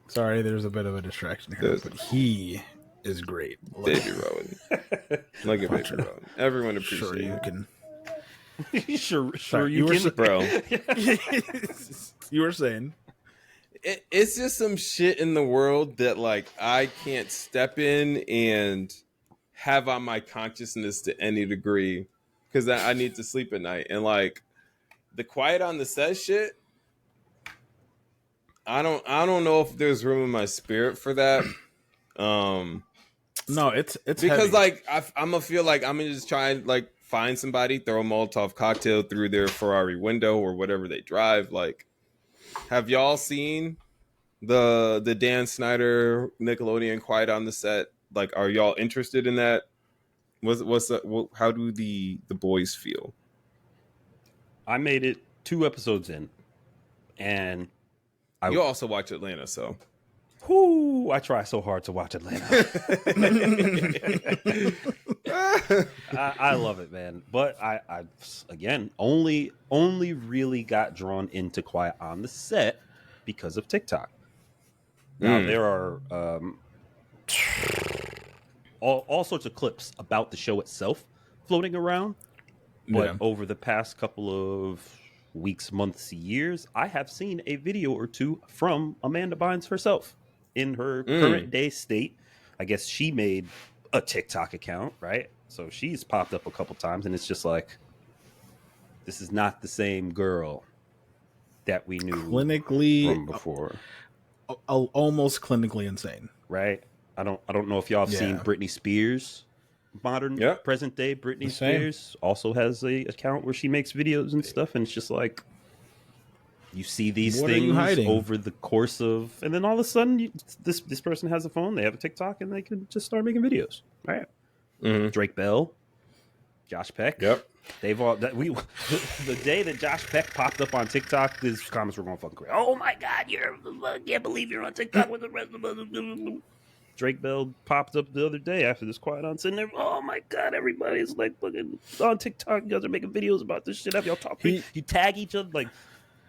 [SPEAKER 2] Sorry, there's a bit of a distraction here, but he is great.
[SPEAKER 1] Baby Rowan. Look at Baby Rowan. Everyone appreciates
[SPEAKER 2] you can.
[SPEAKER 3] Sure you can,
[SPEAKER 1] bro.
[SPEAKER 2] You were saying.
[SPEAKER 1] it's just some shit in the world that like I can't step in and have on my consciousness to any degree because I need to sleep at night. And like the quiet on the set shit, I don't know if there's room in my spirit for that.
[SPEAKER 2] No, it's
[SPEAKER 1] because
[SPEAKER 2] heavy.
[SPEAKER 1] like I'm gonna feel like I'm gonna just try and like find somebody, throw a Molotov cocktail through their Ferrari window or whatever they drive. Like, have y'all seen the Dan Snyder Nickelodeon Quiet on the Set? Like, are y'all interested in that? How do the boys feel?
[SPEAKER 3] I made it 2 episodes in, and
[SPEAKER 1] you also watch Atlanta, so
[SPEAKER 3] I try so hard to watch Atlanta. I love it, man. But I again only really got drawn into Quiet on the Set because of TikTok. Now there are all sorts of clips about the show itself floating around, but over the past couple of weeks, months, years, I have seen a video or two from Amanda Bynes herself in her current day state. I guess she made a TikTok account, right? So she's popped up a couple times, and it's just like, this is not the same girl that we knew
[SPEAKER 2] clinically
[SPEAKER 3] from before.
[SPEAKER 2] Almost clinically insane,
[SPEAKER 3] right? I don't know if y'all have seen Britney Spears, present day Britney Spears also has a account where she makes videos and stuff, and it's just like, you see these things over the course of, and then all of a sudden this person has a phone, they have a TikTok, and they can just start making videos, right? Drake Bell, Josh Peck, they've all that the day that Josh Peck popped up on TikTok, his comments were going fucking crazy. Oh my god, I can't believe you're on TikTok with the rest of us. Drake Bell popped up the other day after this Quiet on Set. Oh my god, everybody's like fucking on TikTok. You guys are making videos about this shit. Have y'all talk? You tag each other. Like,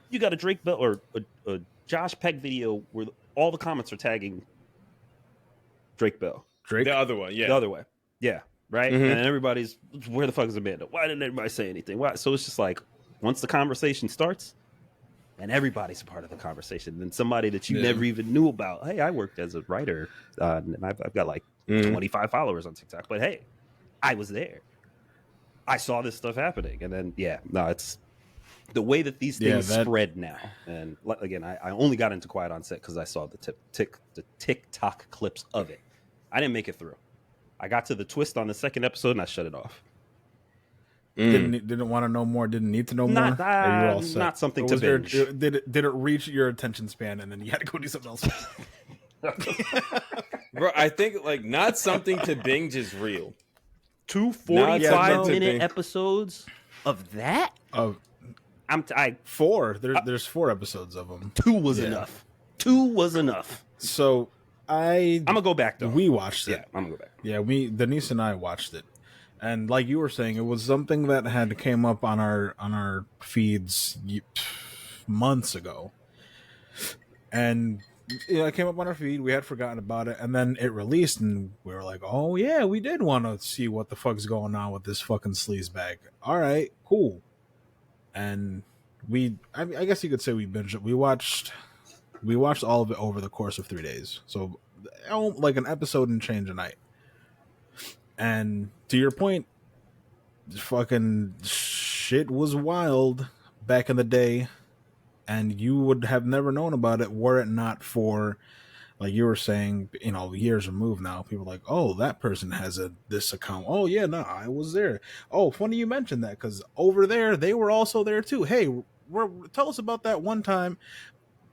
[SPEAKER 3] you got a Drake Bell or a Josh Peck video where all the comments are tagging Drake Bell.
[SPEAKER 2] The
[SPEAKER 1] other one,
[SPEAKER 3] the other way, right. And everybody's, where the fuck is Amanda? Why didn't everybody say anything? Why? So it's just like, once the conversation starts, and everybody's a part of the conversation, then somebody that you never even knew about. Hey, I worked as a writer, and I've got like 25 followers on TikTok. But hey, I was there. I saw this stuff happening, and then it's the way that these things spread now. And again, I only got into Quiet on Set because I saw the TikTok clips of it. I didn't make it through. I got to the twist on the second episode, and I shut it off.
[SPEAKER 2] Didn't want to know more. Didn't need to know more.
[SPEAKER 3] Not something to binge.
[SPEAKER 2] Did it reach your attention span, and then you had to go do something else?
[SPEAKER 1] Bro, I think like not something to binge is real.
[SPEAKER 3] 2 45-minute episodes of that.
[SPEAKER 2] Four. There's 4 episodes of them.
[SPEAKER 3] 2 was enough. 2 was enough.
[SPEAKER 2] So I'm
[SPEAKER 3] gonna go back though.
[SPEAKER 2] We watched it.
[SPEAKER 3] Yeah, I'm gonna go back.
[SPEAKER 2] Yeah, Denise and I watched it. And like you were saying, it was something that had came up on our feeds months ago, and it came up on our feed. We had forgotten about it, and then it released, and we were like, "Oh yeah, we did want to see what the fuck's going on with this fucking sleazebag." All right, cool. And I guess you could say we binged it. We watched all of it over the course of 3 days, so like an episode and change a night. And to your point, fucking shit was wild back in the day, and you would have never known about it were it not for, like you were saying, years removed now. People are like, oh, that person has this account. Oh yeah, no, I was there. Oh, funny you mentioned that, because over there they were also there too. Hey, tell us about that one time.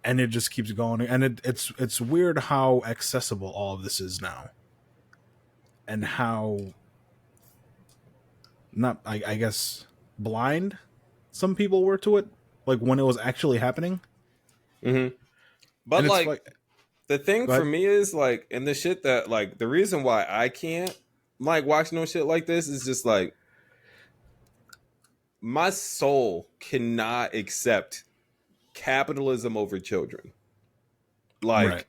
[SPEAKER 2] And it just keeps going, and it's weird how accessible all of this is now. And how not, I guess, blind some people were to it, like when it was actually happening.
[SPEAKER 1] But like the thing for me is like, and the shit that like the reason why I can't like watch no shit like this is just like my soul cannot accept capitalism over children. Like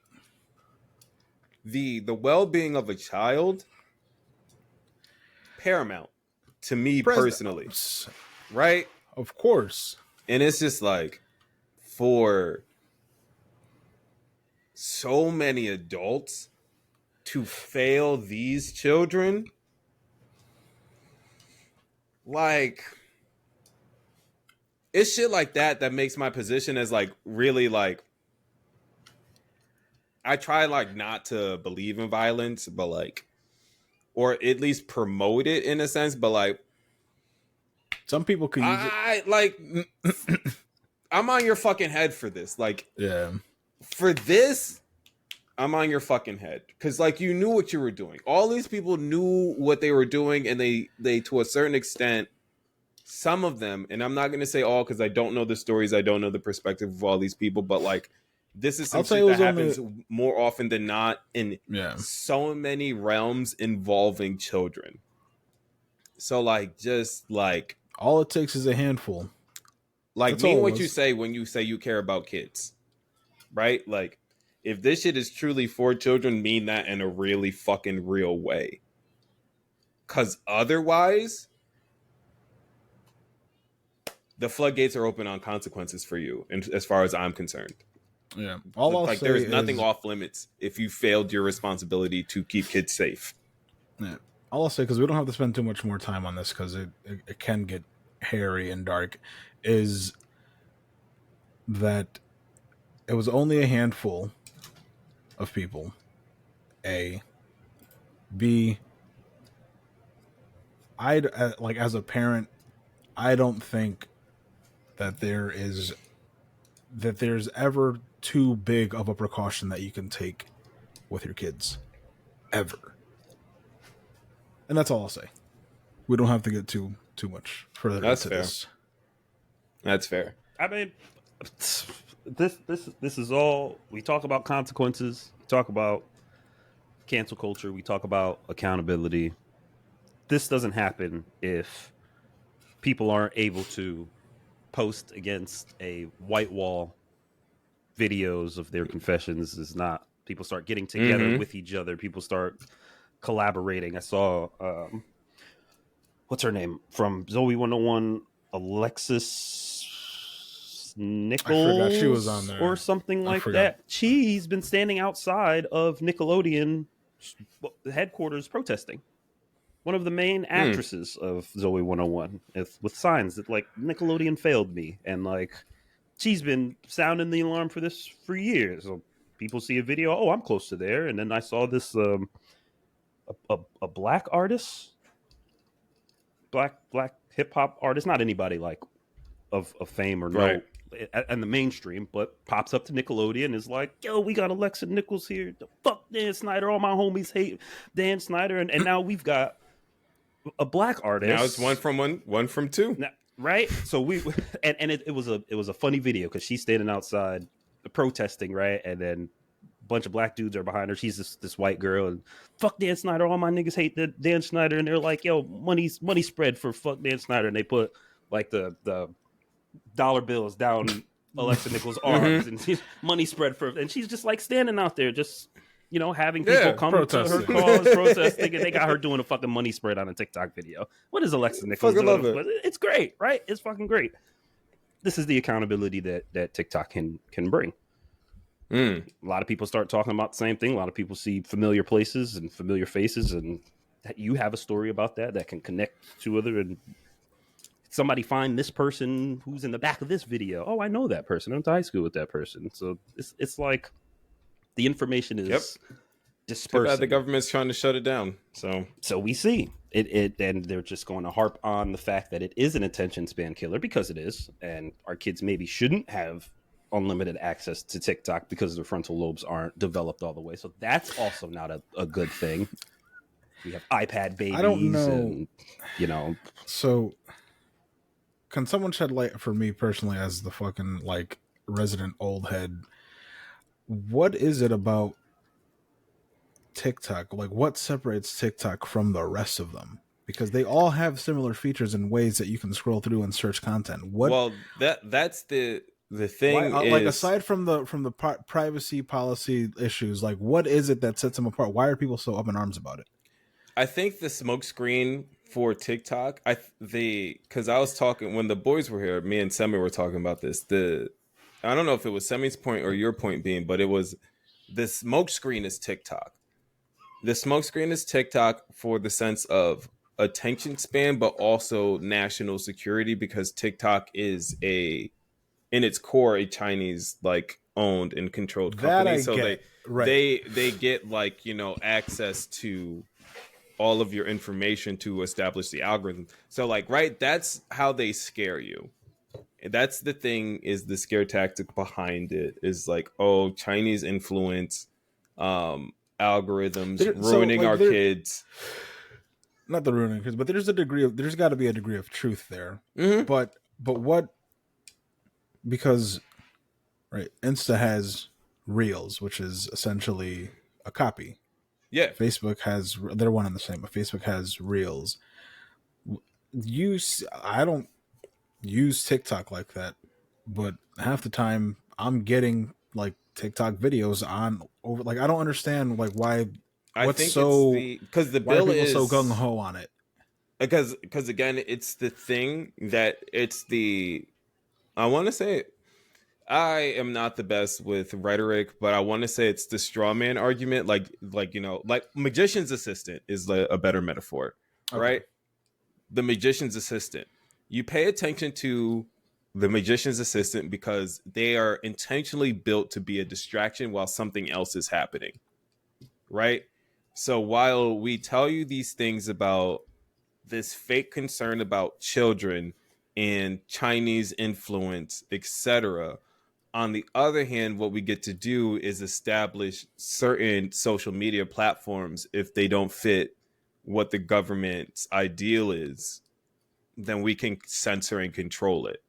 [SPEAKER 1] the well-being of a child, paramount to me personally, right?
[SPEAKER 2] Of course.
[SPEAKER 1] And it's just like, for so many adults to fail these children. Like, it's shit like that makes my position as like really like, I try like not to believe in violence, but like, or at least promote it in a sense, but like,
[SPEAKER 2] some people can use
[SPEAKER 1] it. Like, I'm on your fucking head for this. Like,
[SPEAKER 2] yeah,
[SPEAKER 1] for this, I'm on your fucking head. Because, like, you knew what you were doing. All these people knew what they were doing, and they to a certain extent, some of them, and I'm not going to say all because I don't know the stories, I don't know the perspective of all these people, but, like, this is some shit that happens more often than not in so many realms involving children. So, like, just, like...
[SPEAKER 2] all it takes is a handful.
[SPEAKER 1] Like, that's mean what you say when you say you care about kids. Right? Like, if this shit is truly for children, mean that in a really fucking real way. Because otherwise, the floodgates are open on consequences for you, and as far as I'm concerned.
[SPEAKER 2] Yeah.
[SPEAKER 1] All I'll say there's nothing off limits if you failed your responsibility to keep kids safe.
[SPEAKER 2] Yeah. All I'll say, because we don't have to spend too much more time on this, because it can get hairy and dark, is that it was only a handful of people. A. B. I'd like, as a parent, I don't think that there's ever too big of a precaution that you can take with your kids, ever. And that's all I'll say. We don't have to get too much further into this.
[SPEAKER 1] That's fair.
[SPEAKER 3] I mean, this is all, we talk about consequences, we talk about cancel culture, we talk about accountability. This doesn't happen if people aren't able to post against a white wall videos of their confessions. Is not, people start getting together with each other, people start collaborating. I saw what's her name from Zoe 101, Alexis Nichols, I forgot she was on there, or something like that. She's been standing outside of Nickelodeon headquarters protesting. One of the main actresses of Zoe 101 with signs that like Nickelodeon failed me, and like she's been sounding the alarm for this for years. So people see a video, oh, I'm close to there, and then I saw this a black artist, black hip hop artist, not anybody like of fame or no, and the mainstream, but pops up to Nickelodeon and is like, yo, we got Alexa Nichols here. Fuck Dan Snyder. All my homies hate Dan Snyder, and now we've got a black artist.
[SPEAKER 1] Now it's one from two.
[SPEAKER 3] Now, right? So we and it was a funny video because she's standing outside protesting, right? And then a bunch of black dudes are behind her. She's this white girl, and fuck Dan Snyder. All my niggas hate Dan Snyder, and they're like, yo, money spread for fuck Dan Snyder, and they put like the dollar bills down Alexa Nichols' arms, and she's money spread for, and she's just like standing out there, just having people come protesting to her cause, protesting, and they got her doing a fucking money spread on a TikTok video. What is Alexa Nichols doing? Love it. It's great, right? It's fucking great. This is the accountability that TikTok can bring. A lot of people start talking about the same thing. A lot of people see familiar places and familiar faces, and that you have a story about that can connect to other, and somebody find this person who's in the back of this video. Oh, I know that person. I went to high school with that person. So it's like the information is dispersed.
[SPEAKER 1] The government's trying to shut it down. So
[SPEAKER 3] we see it, and they're just going to harp on the fact that it is an attention span killer, because it is, and our kids maybe shouldn't have unlimited access to TikTok because their frontal lobes aren't developed all the way. So that's also not a good thing. We have iPad babies. I don't know. And,
[SPEAKER 2] So can someone shed light for me personally, as the fucking like resident old head? What is it about TikTok? Like, what separates TikTok from the rest of them? Because they all have similar features and ways that you can scroll through and search content.
[SPEAKER 1] Well, that's the thing.
[SPEAKER 2] Why, like, aside from the privacy policy issues, like, what is it that sets them apart? Why are people so up in arms about it?
[SPEAKER 1] I think the smokescreen for TikTok, because I was talking when the boys were here, me and Semi were talking about this. I don't know if it was Semi's point or your point being, but it was the smokescreen is TikTok. The smokescreen is TikTok for the sense of attention span, but also national security, because TikTok is in its core a Chinese owned and controlled company. So they get access to all of your information to establish the algorithm. So that's how they scare you. And that's the thing, is the scare tactic behind it is Chinese influence, algorithms ruining our kids.
[SPEAKER 2] Not the ruining kids, but there's got to be a degree of truth there. Mm-hmm. But what? Because Insta has Reels, which is essentially a copy.
[SPEAKER 1] Yeah,
[SPEAKER 2] they're one and the same, but Facebook has Reels. I don't use TikTok like that, but half the time I'm getting TikTok videos on over. I don't understand why. Because
[SPEAKER 1] the bill is
[SPEAKER 2] so gung ho on it.
[SPEAKER 1] Because again, it's the thing that it's the. I want to say, I am not the best with rhetoric, but I want to say it's the straw man argument. Magician's assistant is a better metaphor, okay. Right? The magician's assistant. You pay attention to the magician's assistant because they are intentionally built to be a distraction while something else is happening, right? So while we tell you these things about this fake concern about children and Chinese influence, etc., on the other hand, what we get to do is establish certain social media platforms. If they don't fit what the government's ideal is, then we can censor and control it.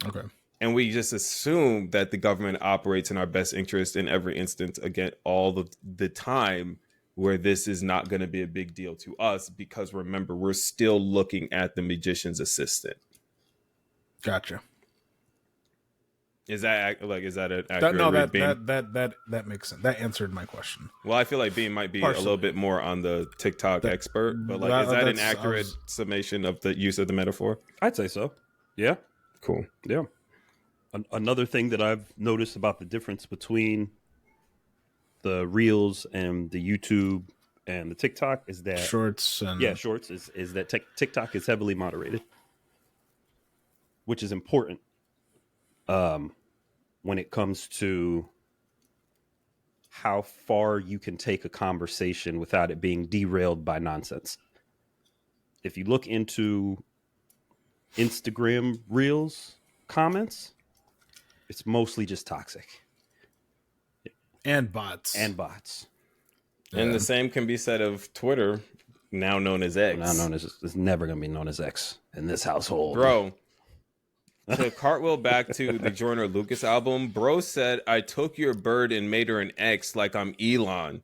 [SPEAKER 2] Okay.
[SPEAKER 1] And we just assume that the government operates in our best interest in every instance, again, all the time, where this is not going to be a big deal to us, because remember, we're still looking at the magician's assistant.
[SPEAKER 2] Gotcha.
[SPEAKER 1] Is that an accurate Beam?
[SPEAKER 2] That makes sense. That answered my question.
[SPEAKER 1] Well, I feel like Beam might be a little bit more on the TikTok expert, but is that an accurate summation of the use of the metaphor?
[SPEAKER 3] I'd say so. Yeah.
[SPEAKER 1] Cool.
[SPEAKER 3] Yeah. Another thing that I've noticed about the difference between the Reels and the YouTube and the TikTok is that
[SPEAKER 2] Shorts
[SPEAKER 3] is that TikTok is heavily moderated, which is important when it comes to how far you can take a conversation without it being derailed by nonsense. If you look into Instagram Reels comments, it's mostly just toxic.
[SPEAKER 2] And bots.
[SPEAKER 1] And the same can be said of Twitter, now known as X.
[SPEAKER 3] It's never going to be known as X in this household.
[SPEAKER 1] Bro, to cartwheel back to the Joyner Lucas album, bro said, I took your bird and made her an X like I'm Elon.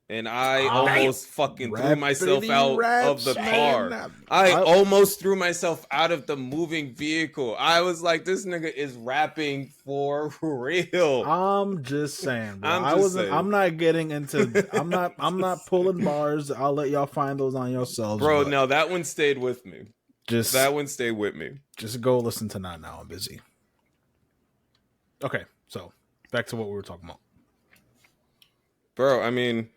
[SPEAKER 1] And I almost fucking threw myself out of the car. I almost threw myself out of the moving vehicle. I was like, this nigga is rapping for real.
[SPEAKER 2] I'm just saying, bro. I'm not getting into I'm not pulling bars. I'll let y'all find those on yourselves.
[SPEAKER 1] Bro, no, that one stayed with me. That one stayed with me.
[SPEAKER 2] Just go listen to Not Now. I'm busy. Okay, so back to what we were talking about.
[SPEAKER 1] Bro, I mean,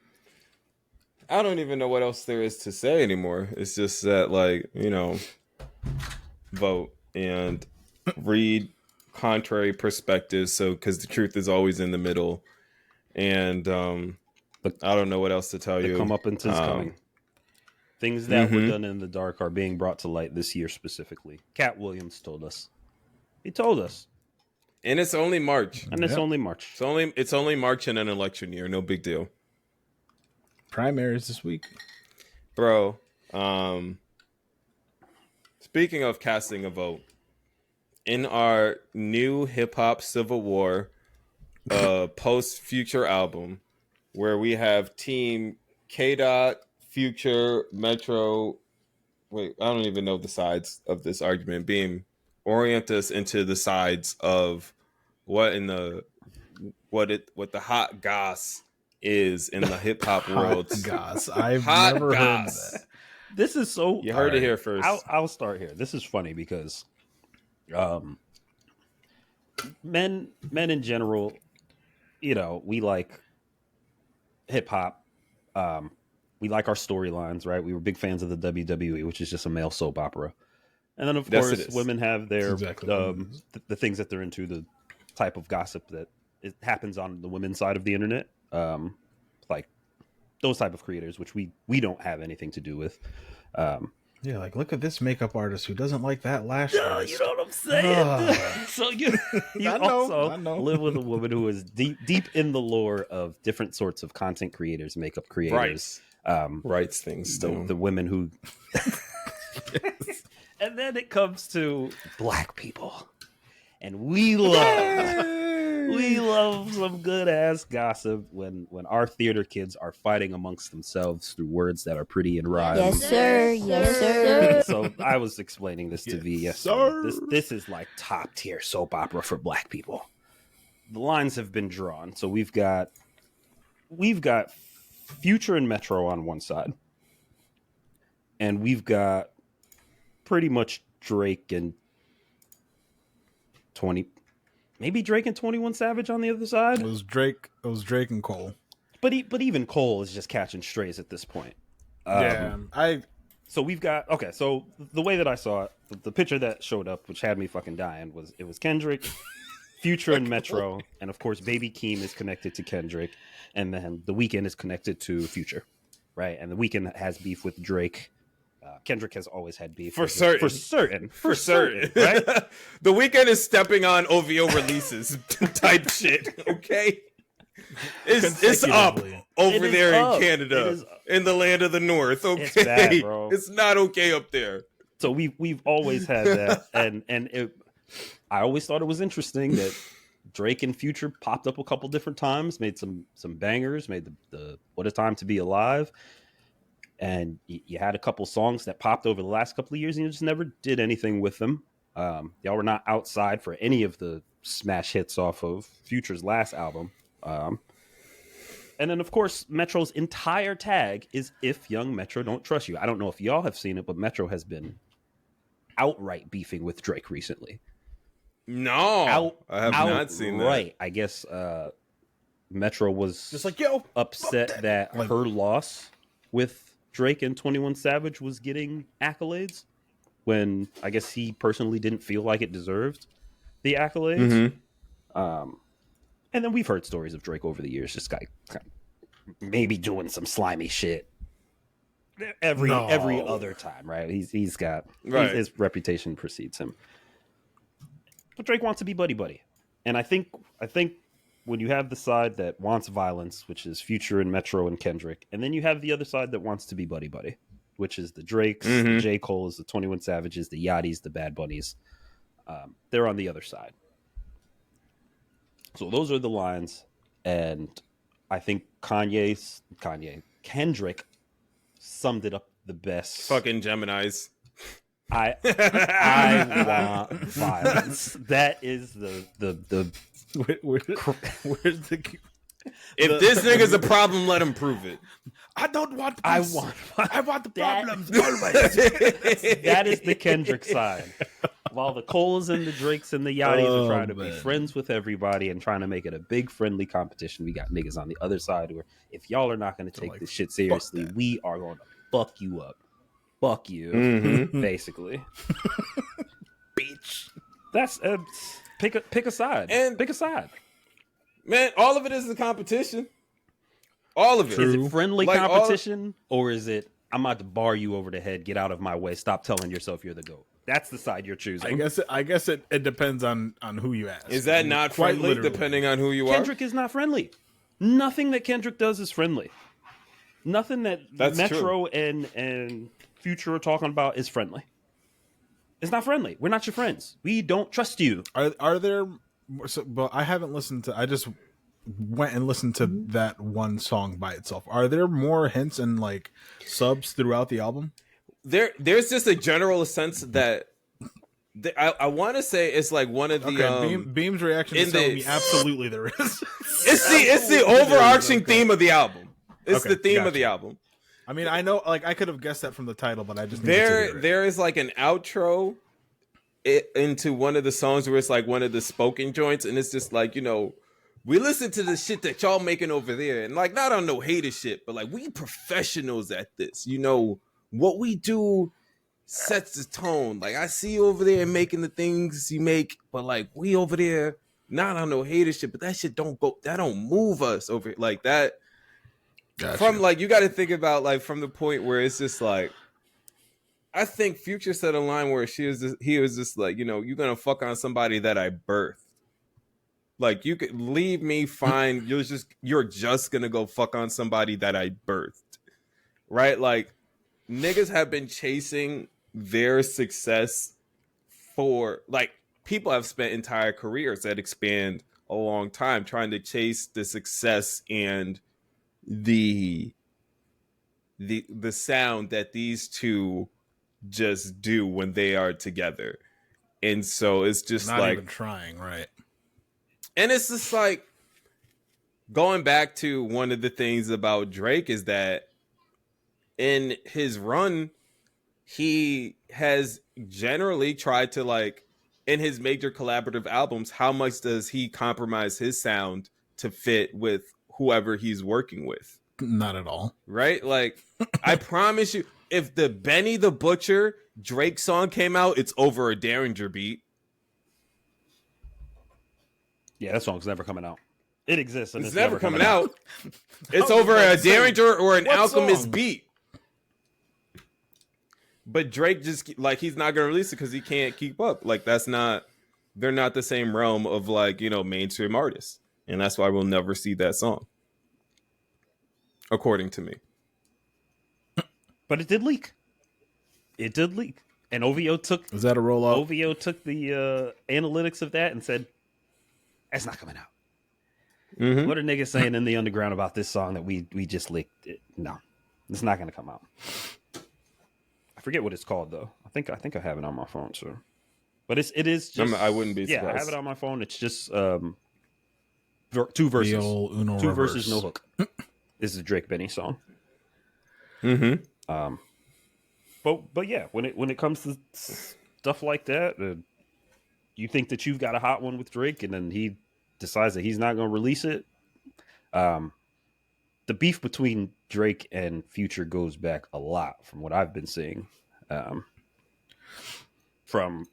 [SPEAKER 1] I don't even know what else there is to say anymore. It's just that, vote and read contrary perspectives. So, because the truth is always in the middle. And I don't know what else to tell you.
[SPEAKER 3] Come up into coming. Things that were done in the dark are being brought to light this year specifically. Cat Williams told us. He told us.
[SPEAKER 1] And it's only March.
[SPEAKER 3] It's only March.
[SPEAKER 1] It's only March in an election year. No big deal.
[SPEAKER 2] Primaries this week.
[SPEAKER 1] Bro, speaking of casting a vote, in our new hip-hop Civil War post-Future album, where we have Team K-Dot, Future, Metro... Wait, I don't even know the sides of this argument. Beam, orient us into the sides of what the hot goss is in the hip hop world.
[SPEAKER 2] Goss. I've never heard that.
[SPEAKER 3] This is so.
[SPEAKER 1] You heard it here first.
[SPEAKER 3] I'll start here. This is funny because, men in general we like hip hop. We like our storylines, right? We were big fans of the WWE, which is just a male soap opera. And then, of course, women have their the things that they're into, the type of gossip that it happens on the women's side of the internet, like those type of creators, which we don't have anything to do with.
[SPEAKER 2] Yeah, like look at this makeup artist who doesn't like that lash artist.
[SPEAKER 3] You know what I'm saying? So you also live with a woman who is deep in the lore of different sorts of content creators, makeup creators.
[SPEAKER 1] Writes things.
[SPEAKER 3] The women who... Yes. And then it comes to black people. And we love some good ass gossip when our theater kids are fighting amongst themselves through words that are pretty and rhyme.
[SPEAKER 4] Yes, sir. Yes, sir.
[SPEAKER 3] So I was explaining this to V yesterday. This is like top tier soap opera for black people. The lines have been drawn. So we've got Future and Metro on one side. And we've got pretty much Drake and maybe Drake and 21 Savage on the other side.
[SPEAKER 2] It was Drake and Cole.
[SPEAKER 3] But even Cole is just catching strays at this point. So we've got so the way that I saw it, the picture that showed up, which had me fucking dying, was Kendrick, Future, and Metro, and of course Baby Keem is connected to Kendrick, and then The Weeknd is connected to Future, right? And The Weeknd has beef with Drake. Kendrick has always had beef
[SPEAKER 1] for certain,
[SPEAKER 3] right?
[SPEAKER 1] The Weeknd is stepping on OVO releases type shit. Okay, it's up over there in Canada, in the land of the North. Okay,
[SPEAKER 3] it's bad, bro.
[SPEAKER 1] It's not okay up there.
[SPEAKER 3] So we've always had that, and I always thought it was interesting that Drake and Future popped up a couple different times, made some bangers, made the What a Time to Be Alive. And you had a couple songs that popped over the last couple of years, and you just never did anything with them. Y'all were not outside for any of the smash hits off of Future's last album. And then, of course, Metro's entire tag is "If Young Metro Don't Trust You." I don't know if y'all have seen it, but Metro has been outright beefing with Drake recently.
[SPEAKER 1] No, I have not seen that.
[SPEAKER 3] Right. I guess Metro was
[SPEAKER 2] just like,
[SPEAKER 3] upset that her loss with Drake and 21 Savage was getting accolades when I guess he personally didn't feel like it deserved the accolades. Mm-hmm. And then we've heard stories of Drake over the years, just kind of maybe doing some slimy shit every other time, right? He's got his reputation precedes him. But Drake wants to be buddy, and I think when you have the side that wants violence, which is Future and Metro and Kendrick, and then you have the other side that wants to be buddy, which is the Drakes, the J. Cole's, the 21 Savages, the Yachty's, the Bad Bunnies. They're on the other side. So those are the lines, and I think Kendrick summed it up the best.
[SPEAKER 1] Fucking Geminis.
[SPEAKER 3] I want violence. That is the
[SPEAKER 2] where's the
[SPEAKER 1] if this nigga's a problem, let him prove it.
[SPEAKER 2] I don't want peace.
[SPEAKER 3] I want the problems always. That is the Kendrick side. While the Coles and the Drakes and the Yachty's are trying to be friends with everybody and trying to make it a big friendly competition, we got niggas on the other side where if y'all are not going to take this shit seriously, we are going to fuck you up. Fuck you, basically.
[SPEAKER 2] Bitch.
[SPEAKER 3] That's pick a side.
[SPEAKER 1] And
[SPEAKER 3] pick a side.
[SPEAKER 1] Man, all of it is a competition. All of it.
[SPEAKER 3] Is it friendly competition, or is it I'm about to bar you over the head, get out of my way, stop telling yourself you're the GOAT? That's the side you're choosing.
[SPEAKER 2] I guess it depends on who you ask.
[SPEAKER 1] Is that not friendly depending on who you are?
[SPEAKER 3] Kendrick is not friendly. Nothing that Kendrick does is friendly. Nothing that's Metro and Future are talking about is friendly. It's not friendly. We're not your friends. We don't trust you.
[SPEAKER 2] Are there? But I haven't listened to. I just went and listened to that one song by itself. Are there more hints and like subs throughout the album?
[SPEAKER 1] There's just a general sense that I want to say it's like one of the
[SPEAKER 2] Beam's reaction is telling me absolutely there is.
[SPEAKER 1] It's the overarching theme of the album. It's the theme of the album.
[SPEAKER 2] I mean, I know, like I could have guessed that from the title, but I just
[SPEAKER 1] there is like an outro into one of the songs where it's like one of the spoken joints, and it's just like, you know, we listen to the shit that y'all making over there, and like not on no hater shit, but like we professionals at this. You know what we do sets the tone. Like I see you over there making the things you make, but like we over there not on no hater shit. But that shit don't move us over like that. Gotcha. From like you got to think about like from the point where it's just like. I think Future said a line where he was just like, you know, you're gonna fuck on somebody that I birthed. Like you could leave me fine. You're just gonna go fuck on somebody that I birthed. Right? Like niggas have been chasing their success for like people have spent entire careers that expand a long time trying to chase the success and the sound that these two just do when they are together. And so it's just
[SPEAKER 2] not
[SPEAKER 1] like
[SPEAKER 2] even trying, right?
[SPEAKER 1] And it's just like going back to one of the things about Drake is that in his run, he has generally tried to like in his major collaborative albums, how much does he compromise his sound to fit with whoever he's working with?
[SPEAKER 2] Not at all.
[SPEAKER 1] Right? Like I promise you, if the Benny the Butcher Drake song came out, it's over a Derringer beat.
[SPEAKER 3] Yeah, that song's never coming out. It exists. And
[SPEAKER 1] it's never coming out. It's over a Derringer or an Alchemist song? Beat. But Drake just like he's not gonna release it because he can't keep up. Like they're not the same realm of like, you know, mainstream artists. And that's why we'll never see that song. According to me.
[SPEAKER 3] But it did leak. It did leak. And OVO took...
[SPEAKER 2] Was that a rollout?
[SPEAKER 3] OVO took the analytics of that and said, that's not coming out. Mm-hmm. What are niggas saying in the underground about this song that we just leaked? No, it's not going to come out. I forget what it's called, though. I think I have it on my phone, sir. But it is just...
[SPEAKER 1] I wouldn't be surprised.
[SPEAKER 3] Yeah, I have it on my phone. It's just 2 verses.
[SPEAKER 2] The old Uno
[SPEAKER 3] 2
[SPEAKER 2] reverse.
[SPEAKER 3] verses, no hook. This is a Drake Benny song.
[SPEAKER 1] Mm-hmm.
[SPEAKER 3] But yeah, when it comes to stuff like that, you think that you've got a hot one with Drake, and then he decides that he's not going to release it. The beef between Drake and Future goes back a lot, from what I've been seeing. From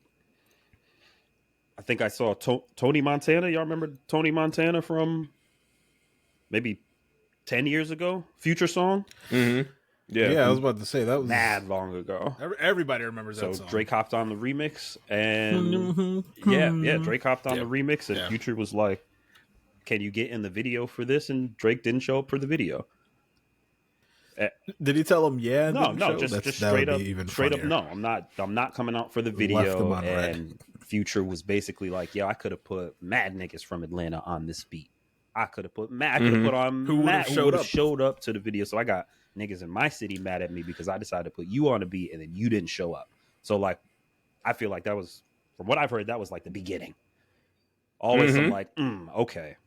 [SPEAKER 3] I think I saw Tony Montana. Y'all remember Tony Montana from maybe 10 years ago? Future song.
[SPEAKER 1] Mm-hmm.
[SPEAKER 2] Yeah, I was about to say that was
[SPEAKER 3] mad long ago.
[SPEAKER 2] Everybody remembers that song.
[SPEAKER 3] So Drake hopped on the remix, and yeah, Drake hopped on the remix, and Future was like, "Can you get in the video for this?" And Drake didn't show up for the video.
[SPEAKER 2] Did he tell him? Yeah,
[SPEAKER 3] no, just straight up. No, I'm not coming out for the video. And Future was basically like, "Yeah, I could have put mad niggas from Atlanta on this beat. I could have put Matt. I could have put on
[SPEAKER 2] who
[SPEAKER 3] Matt who would have showed up to the video. So I got niggas in my city mad at me because I decided to put you on a beat and then you didn't show up. So like, I feel like that was, from what I've heard, that was like the beginning. Always I'm like, okay.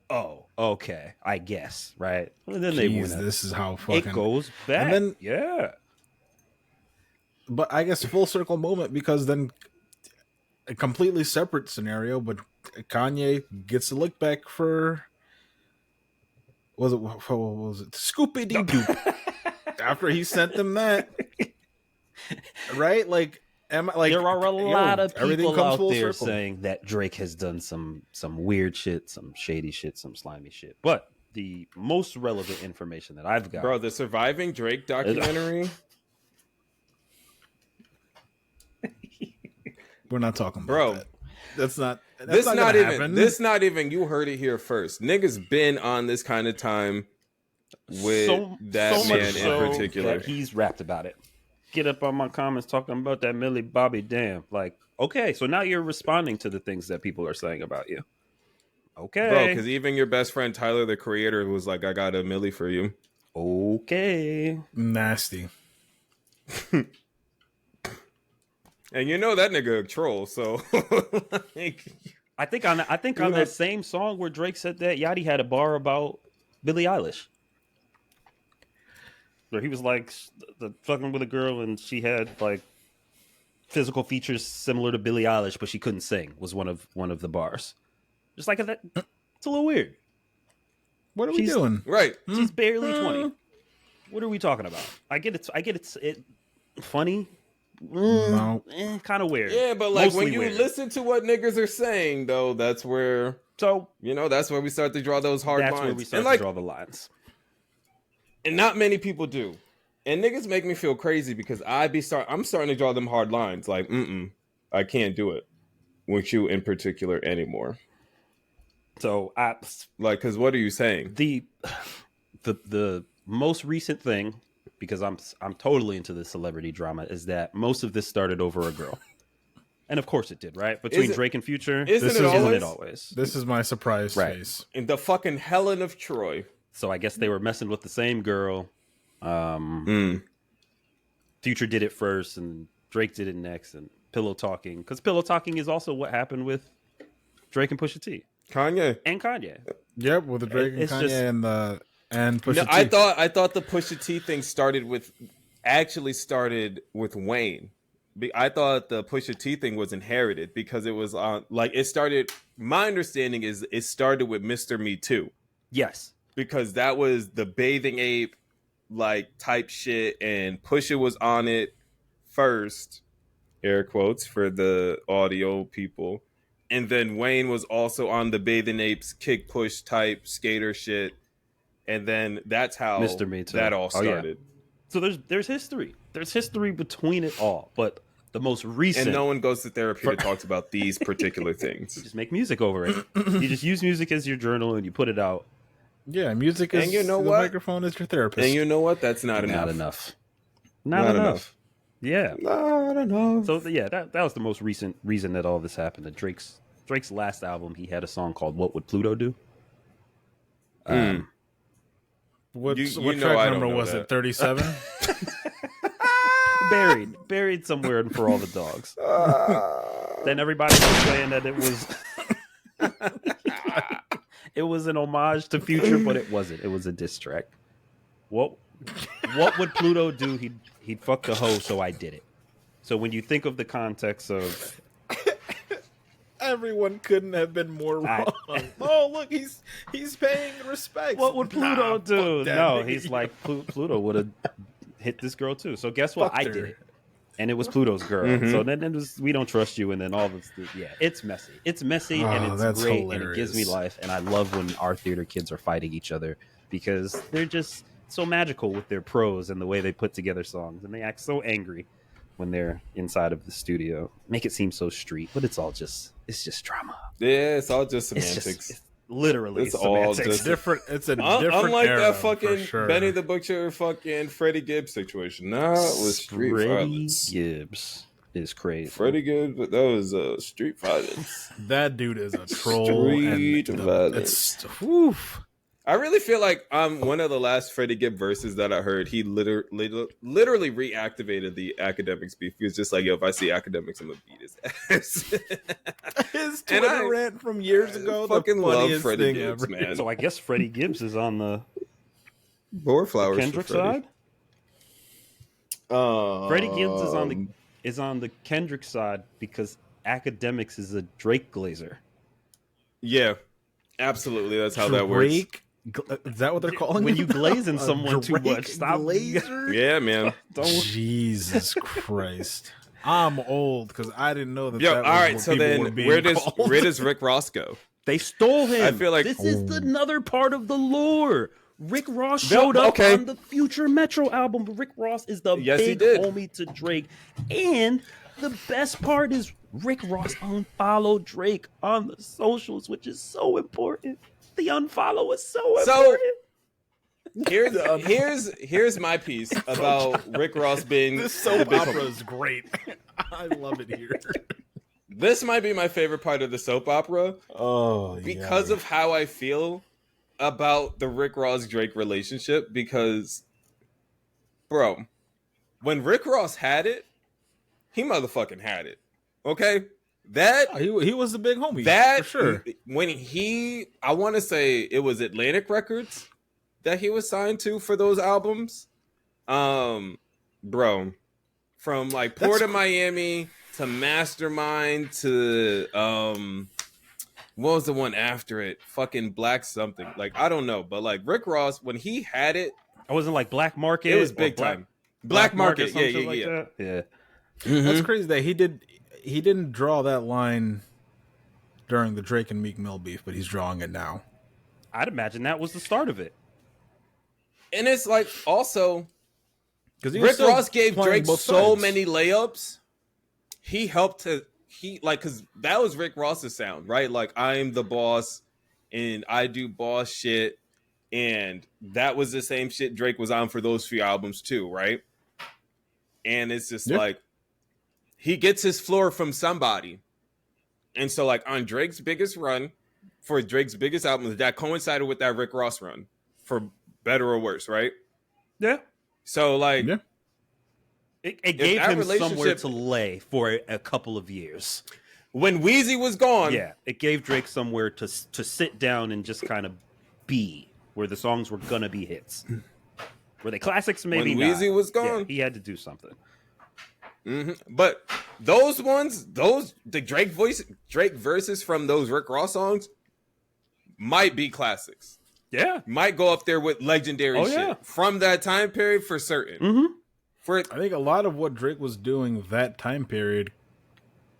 [SPEAKER 3] Oh, okay. I guess, right? And then
[SPEAKER 2] this is how fucking
[SPEAKER 3] it goes back. And then,
[SPEAKER 2] but I guess full circle moment, because then a completely separate scenario, but Kanye gets a lick back for what was it Scoopity-Doo after he sent them that, right? Like
[SPEAKER 3] there are a lot of people out there saying that Drake has done some weird shit, some shady shit, some slimy shit. But the most relevant information that I've got,
[SPEAKER 1] bro, the Surviving Drake documentary.
[SPEAKER 2] We're not talking about that. That's not
[SPEAKER 1] even. This not even. You heard it here first. Niggas been on this kind of time with that man in particular.
[SPEAKER 3] He's rapped about it. Get up on my comments talking about that Millie Bobby. Damn. Like, okay, so now you're responding to the things that people are saying about you. Okay,
[SPEAKER 1] bro. Because even your best friend Tyler, the creator, was like, "I got a Millie for you."
[SPEAKER 3] Okay,
[SPEAKER 2] nasty.
[SPEAKER 1] And you know that nigga a troll, so like,
[SPEAKER 3] I think on that same song where Drake said that, Yachty had a bar about Billie Eilish, where he was like the fucking with a girl and she had like physical features similar to Billie Eilish, but she couldn't sing. Was one of the bars. Just like that. a little weird.
[SPEAKER 2] What are we doing?
[SPEAKER 1] Right.
[SPEAKER 3] She's barely 20. What are we talking about? I get it funny.
[SPEAKER 2] No.
[SPEAKER 3] Kind of weird.
[SPEAKER 1] Yeah, but like
[SPEAKER 3] Mostly
[SPEAKER 1] when you
[SPEAKER 3] weird.
[SPEAKER 1] listen to what niggas are saying, though, that's where that's where we start to draw those hard lines.
[SPEAKER 3] That's where we start to draw the lines.
[SPEAKER 1] And not many people do. And niggas make me feel crazy because I'm starting to draw them hard lines. Like, I can't do it with you in particular anymore.
[SPEAKER 3] So
[SPEAKER 1] because what are you saying?
[SPEAKER 3] The most recent thing, because I'm totally into this celebrity drama, is that most of this started over a girl. And of course it did, right? Between Drake and Future.
[SPEAKER 1] Isn't it always?
[SPEAKER 2] This is my surprise face.
[SPEAKER 1] In the fucking Helen of Troy.
[SPEAKER 3] So I guess they were messing with the same girl. Future did it first, and Drake did it next, and pillow talking. Because pillow talking is also what happened with Drake and Pusha T.
[SPEAKER 1] Kanye.
[SPEAKER 2] Yep, with the Drake and Kanye and Pusha T.
[SPEAKER 1] I thought the Pusha T thing started with Wayne. I thought the Pusha T thing was inherited because it was on it started. My understanding is it started with Mr. Me Too.
[SPEAKER 3] Yes,
[SPEAKER 1] because that was the bathing ape type shit, and Pusha was on it first, air quotes for the audio people, and then Wayne was also on the bathing apes kick push type skater shit, and then that's how
[SPEAKER 3] Mr. Me Too.
[SPEAKER 1] That all started.
[SPEAKER 3] So there's history. There's history between it all, but the most recent.
[SPEAKER 1] And no one goes to therapy to talk about these particular things.
[SPEAKER 3] You just make music over it. You just use music as your journal and you put it out.
[SPEAKER 2] Yeah, music is. And you know what? Microphone is your therapist.
[SPEAKER 1] And you know what? That's not enough.
[SPEAKER 3] Not enough. Yeah.
[SPEAKER 1] Not enough.
[SPEAKER 3] So that was the most recent reason that all this happened. That Drake's last album, he had a song called "What Would Pluto Do."
[SPEAKER 2] What track number was it? 37.
[SPEAKER 3] Buried somewhere in For All the Dogs. Then everybody was saying that it was an homage to Future, but it wasn't. It was a diss track. What would Pluto do? He'd fuck the hoe, so I did it. So when you think of the context of
[SPEAKER 2] everyone couldn't have been more wrong. Oh, look, he's paying respect.
[SPEAKER 3] What would Pluto do? No, he's like Pluto would have hit this girl too. So guess what? I did it. And it was Pluto's girl. Mm-hmm. So then it was, we don't trust you. And then all this, it's messy. It's messy and it's great. Hilarious. And it gives me life. And I love when our theater kids are fighting each other because they're just so magical with their prose and the way they put together songs. And they act so angry when they're inside of the studio. Make it seem so street, but it's just drama.
[SPEAKER 1] Yeah, it's all just semantics.
[SPEAKER 3] It's literally
[SPEAKER 1] it's all just
[SPEAKER 2] different. It's a different
[SPEAKER 1] unlike
[SPEAKER 2] era,
[SPEAKER 1] that fucking
[SPEAKER 2] sure.
[SPEAKER 1] Benny the Butcher fucking Freddie Gibbs situation. No, it was street violence.
[SPEAKER 3] Gibbs is crazy.
[SPEAKER 1] Freddie Gibbs, but that was street violence.
[SPEAKER 2] That dude is a troll.
[SPEAKER 1] Street violence. I really feel like one of the last Freddie Gibbs verses that I heard, he literally reactivated the Academics beef. He was just like, yo, if I see Academics, I'm gonna beat his ass.
[SPEAKER 2] His Twitter rant from years ago.
[SPEAKER 1] I fucking love Freddie Gibbs,
[SPEAKER 2] ever.
[SPEAKER 1] man.
[SPEAKER 3] So I guess Freddie Gibbs is on the
[SPEAKER 1] Flowers
[SPEAKER 3] Kendrick side. Freddie Gibbs is on the Kendrick side because Academics is a Drake glazer.
[SPEAKER 1] Yeah, absolutely. That's how that works.
[SPEAKER 2] Is that what they're calling
[SPEAKER 3] when you glazing someone too much? Stop.
[SPEAKER 2] Glazer?
[SPEAKER 1] Yeah, man.
[SPEAKER 2] Jesus Christ. I'm old because I didn't know that.
[SPEAKER 1] Yo,
[SPEAKER 2] that
[SPEAKER 1] all
[SPEAKER 2] was
[SPEAKER 1] right.
[SPEAKER 2] what
[SPEAKER 1] So then, where does Rick Ross go?
[SPEAKER 3] They stole him.
[SPEAKER 1] I feel like
[SPEAKER 3] this is another part of the lore. Rick Ross showed up on the Future Metro album. But Rick Ross is the big homie to Drake, and the best part is Rick Ross unfollowed Drake on the socials, which is so important. The unfollow is so important.
[SPEAKER 1] Here's my piece about Rick Ross being
[SPEAKER 2] this soap opera is great. I love it here.
[SPEAKER 1] This might be my favorite part of the soap opera. Because of how I feel about the Rick Ross Drake relationship. Because, bro, when Rick Ross had it, he motherfucking had it. Okay.
[SPEAKER 2] He was the big homie.
[SPEAKER 1] That
[SPEAKER 2] for sure.
[SPEAKER 1] When I want to say it was Atlantic Records that he was signed to for those albums. Bro, from like Port of Miami to Mastermind to What was the one after it? Fucking Black something. Like, I don't know. But, like, Rick Ross, when he had it...
[SPEAKER 3] I wasn't like Black Market.
[SPEAKER 1] It was big time. Black Market. Yeah.
[SPEAKER 3] Yeah.
[SPEAKER 2] Mm-hmm. That's crazy that he didn't draw that line during the Drake and Meek Mill beef, but he's drawing it now.
[SPEAKER 3] I'd imagine that was the start of it.
[SPEAKER 1] And it's like, also...
[SPEAKER 2] Because
[SPEAKER 1] Rick Ross gave Drake so many layups. He helped to... because that was Rick Ross's sound, right? Like, I'm the boss and I do boss shit. And that was the same shit Drake was on for those few albums too, right? And it's just like, he gets his floor from somebody. And so, like, on Drake's biggest run, for Drake's biggest album, that coincided with that Rick Ross run, for better or worse, right?
[SPEAKER 3] Yeah.
[SPEAKER 1] So, like...
[SPEAKER 3] Yeah. It gave him somewhere to lay for a couple of years.
[SPEAKER 1] When Weezy was gone.
[SPEAKER 3] Yeah, it gave Drake somewhere to sit down and just kind of be, where the songs were going to be hits. Were they classics? Maybe
[SPEAKER 1] when Weezy was gone.
[SPEAKER 3] Yeah, he had to do something.
[SPEAKER 1] Mm-hmm. But those ones, the Drake verses from those Rick Ross songs might be classics.
[SPEAKER 3] Yeah.
[SPEAKER 1] Might go up there with legendary shit from that time period for certain.
[SPEAKER 3] Mm-hmm.
[SPEAKER 2] I think a lot of what Drake was doing that time period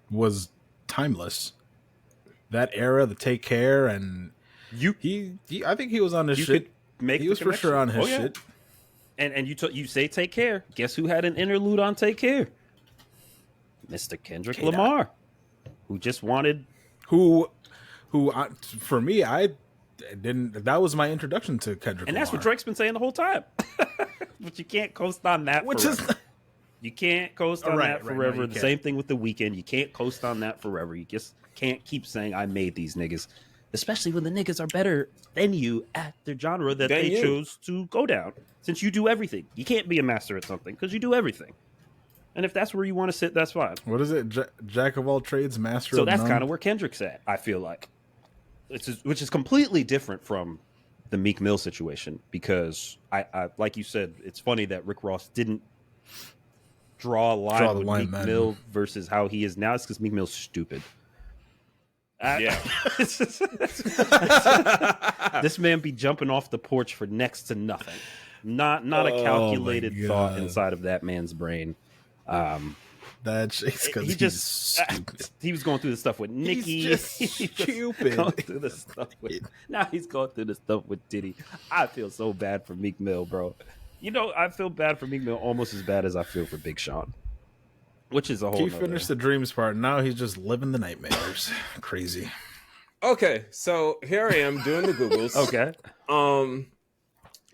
[SPEAKER 2] was timeless. That era, the Take Care, and I think he was on his shit. He was for sure on his shit.
[SPEAKER 3] And you say Take Care. Guess who had an interlude on Take Care? Mr. Kendrick Lamar, who just wanted
[SPEAKER 2] for me, I didn't. That was my introduction to Kendrick,
[SPEAKER 3] and that's what Drake's been saying the whole time. But you can't coast on that. You can't coast on that forever. The same thing with The Weeknd. You can't coast on that forever. You just can't keep saying I made these niggas, especially when the niggas are better than you at their genre that they chose to go down. Since you do everything, you can't be a master at something because you do everything. And if that's where you want to sit, that's fine.
[SPEAKER 2] What is it? Jack of all trades, master of
[SPEAKER 3] none? So that's kind of where Kendrick's at, I feel like. Which is completely different from the Meek Mill situation, because I like you said, it's funny that Rick Ross didn't draw a line with Meek Mill versus how he is now. It's because Meek Mill's stupid. This man be jumping off the porch for next to nothing. Not a calculated thought inside of that man's brain.
[SPEAKER 2] That's because
[SPEAKER 3] he was going through the stuff with Nicki.
[SPEAKER 2] He's just stupid.
[SPEAKER 3] Going through the stuff now he's going through the stuff with Diddy. I feel so bad for Meek Mill, bro. You know, I feel bad for Meek Mill almost as bad as I feel for Big Sean, which is a whole.
[SPEAKER 2] He finished the dreams part. Now he's just living the nightmares. Crazy.
[SPEAKER 1] Okay, so here I am doing the Googles.
[SPEAKER 3] Okay.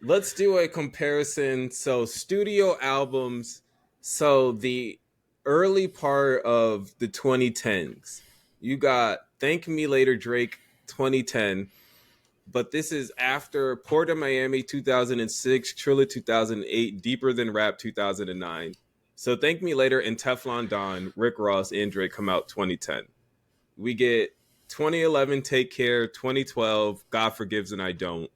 [SPEAKER 1] Let's do a comparison. So studio albums. So the early part of the 2010s, you got Thank Me Later Drake 2010, but this is after Port of Miami 2006, Trilla 2008, Deeper Than Rap 2009. So Thank Me Later and Teflon Don, Rick Ross, and Drake come out 2010. We get 2011 Take Care, 2012 God Forgives and I Don't,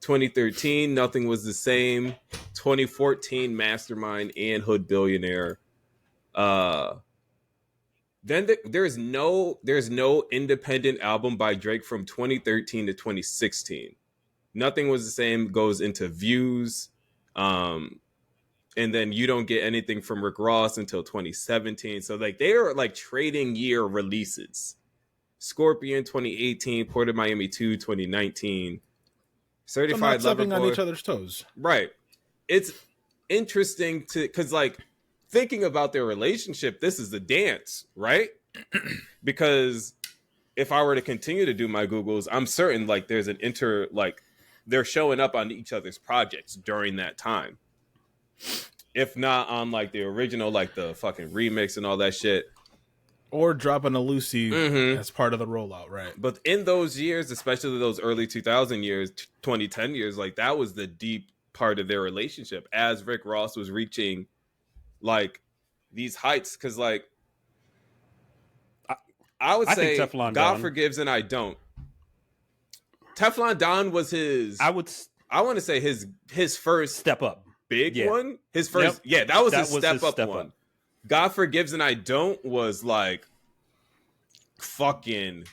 [SPEAKER 1] 2013 Nothing Was the Same, 2014 Mastermind and Hood Billionaire. Then there's no independent album by Drake from 2013 to 2016. Nothing Was the Same goes into Views, and then you don't get anything from Rick Ross until 2017. So like they are like trading year releases. Scorpion 2018, Port of Miami 2 2019. Certified Lover Boy.
[SPEAKER 2] On each other's toes.
[SPEAKER 1] Right. It's interesting because like thinking about their relationship, this is the dance, right? Because if I were to continue to do my Googles, I'm certain like there's an they're showing up on each other's projects during that time. If not on like the original, like the fucking remix and all that shit.
[SPEAKER 2] Or dropping a Lucy as part of the rollout, right?
[SPEAKER 1] But in those years, especially those early 2000 years, 2010 years, like that was the deep part of their relationship as Rick Ross was reaching like these heights. Because like I would say God Don. Forgives and I Don't. Teflon Don was his. I want to say his first
[SPEAKER 3] step up
[SPEAKER 1] big one. His first, that was his step up one. God Forgives and I Don't was like fucking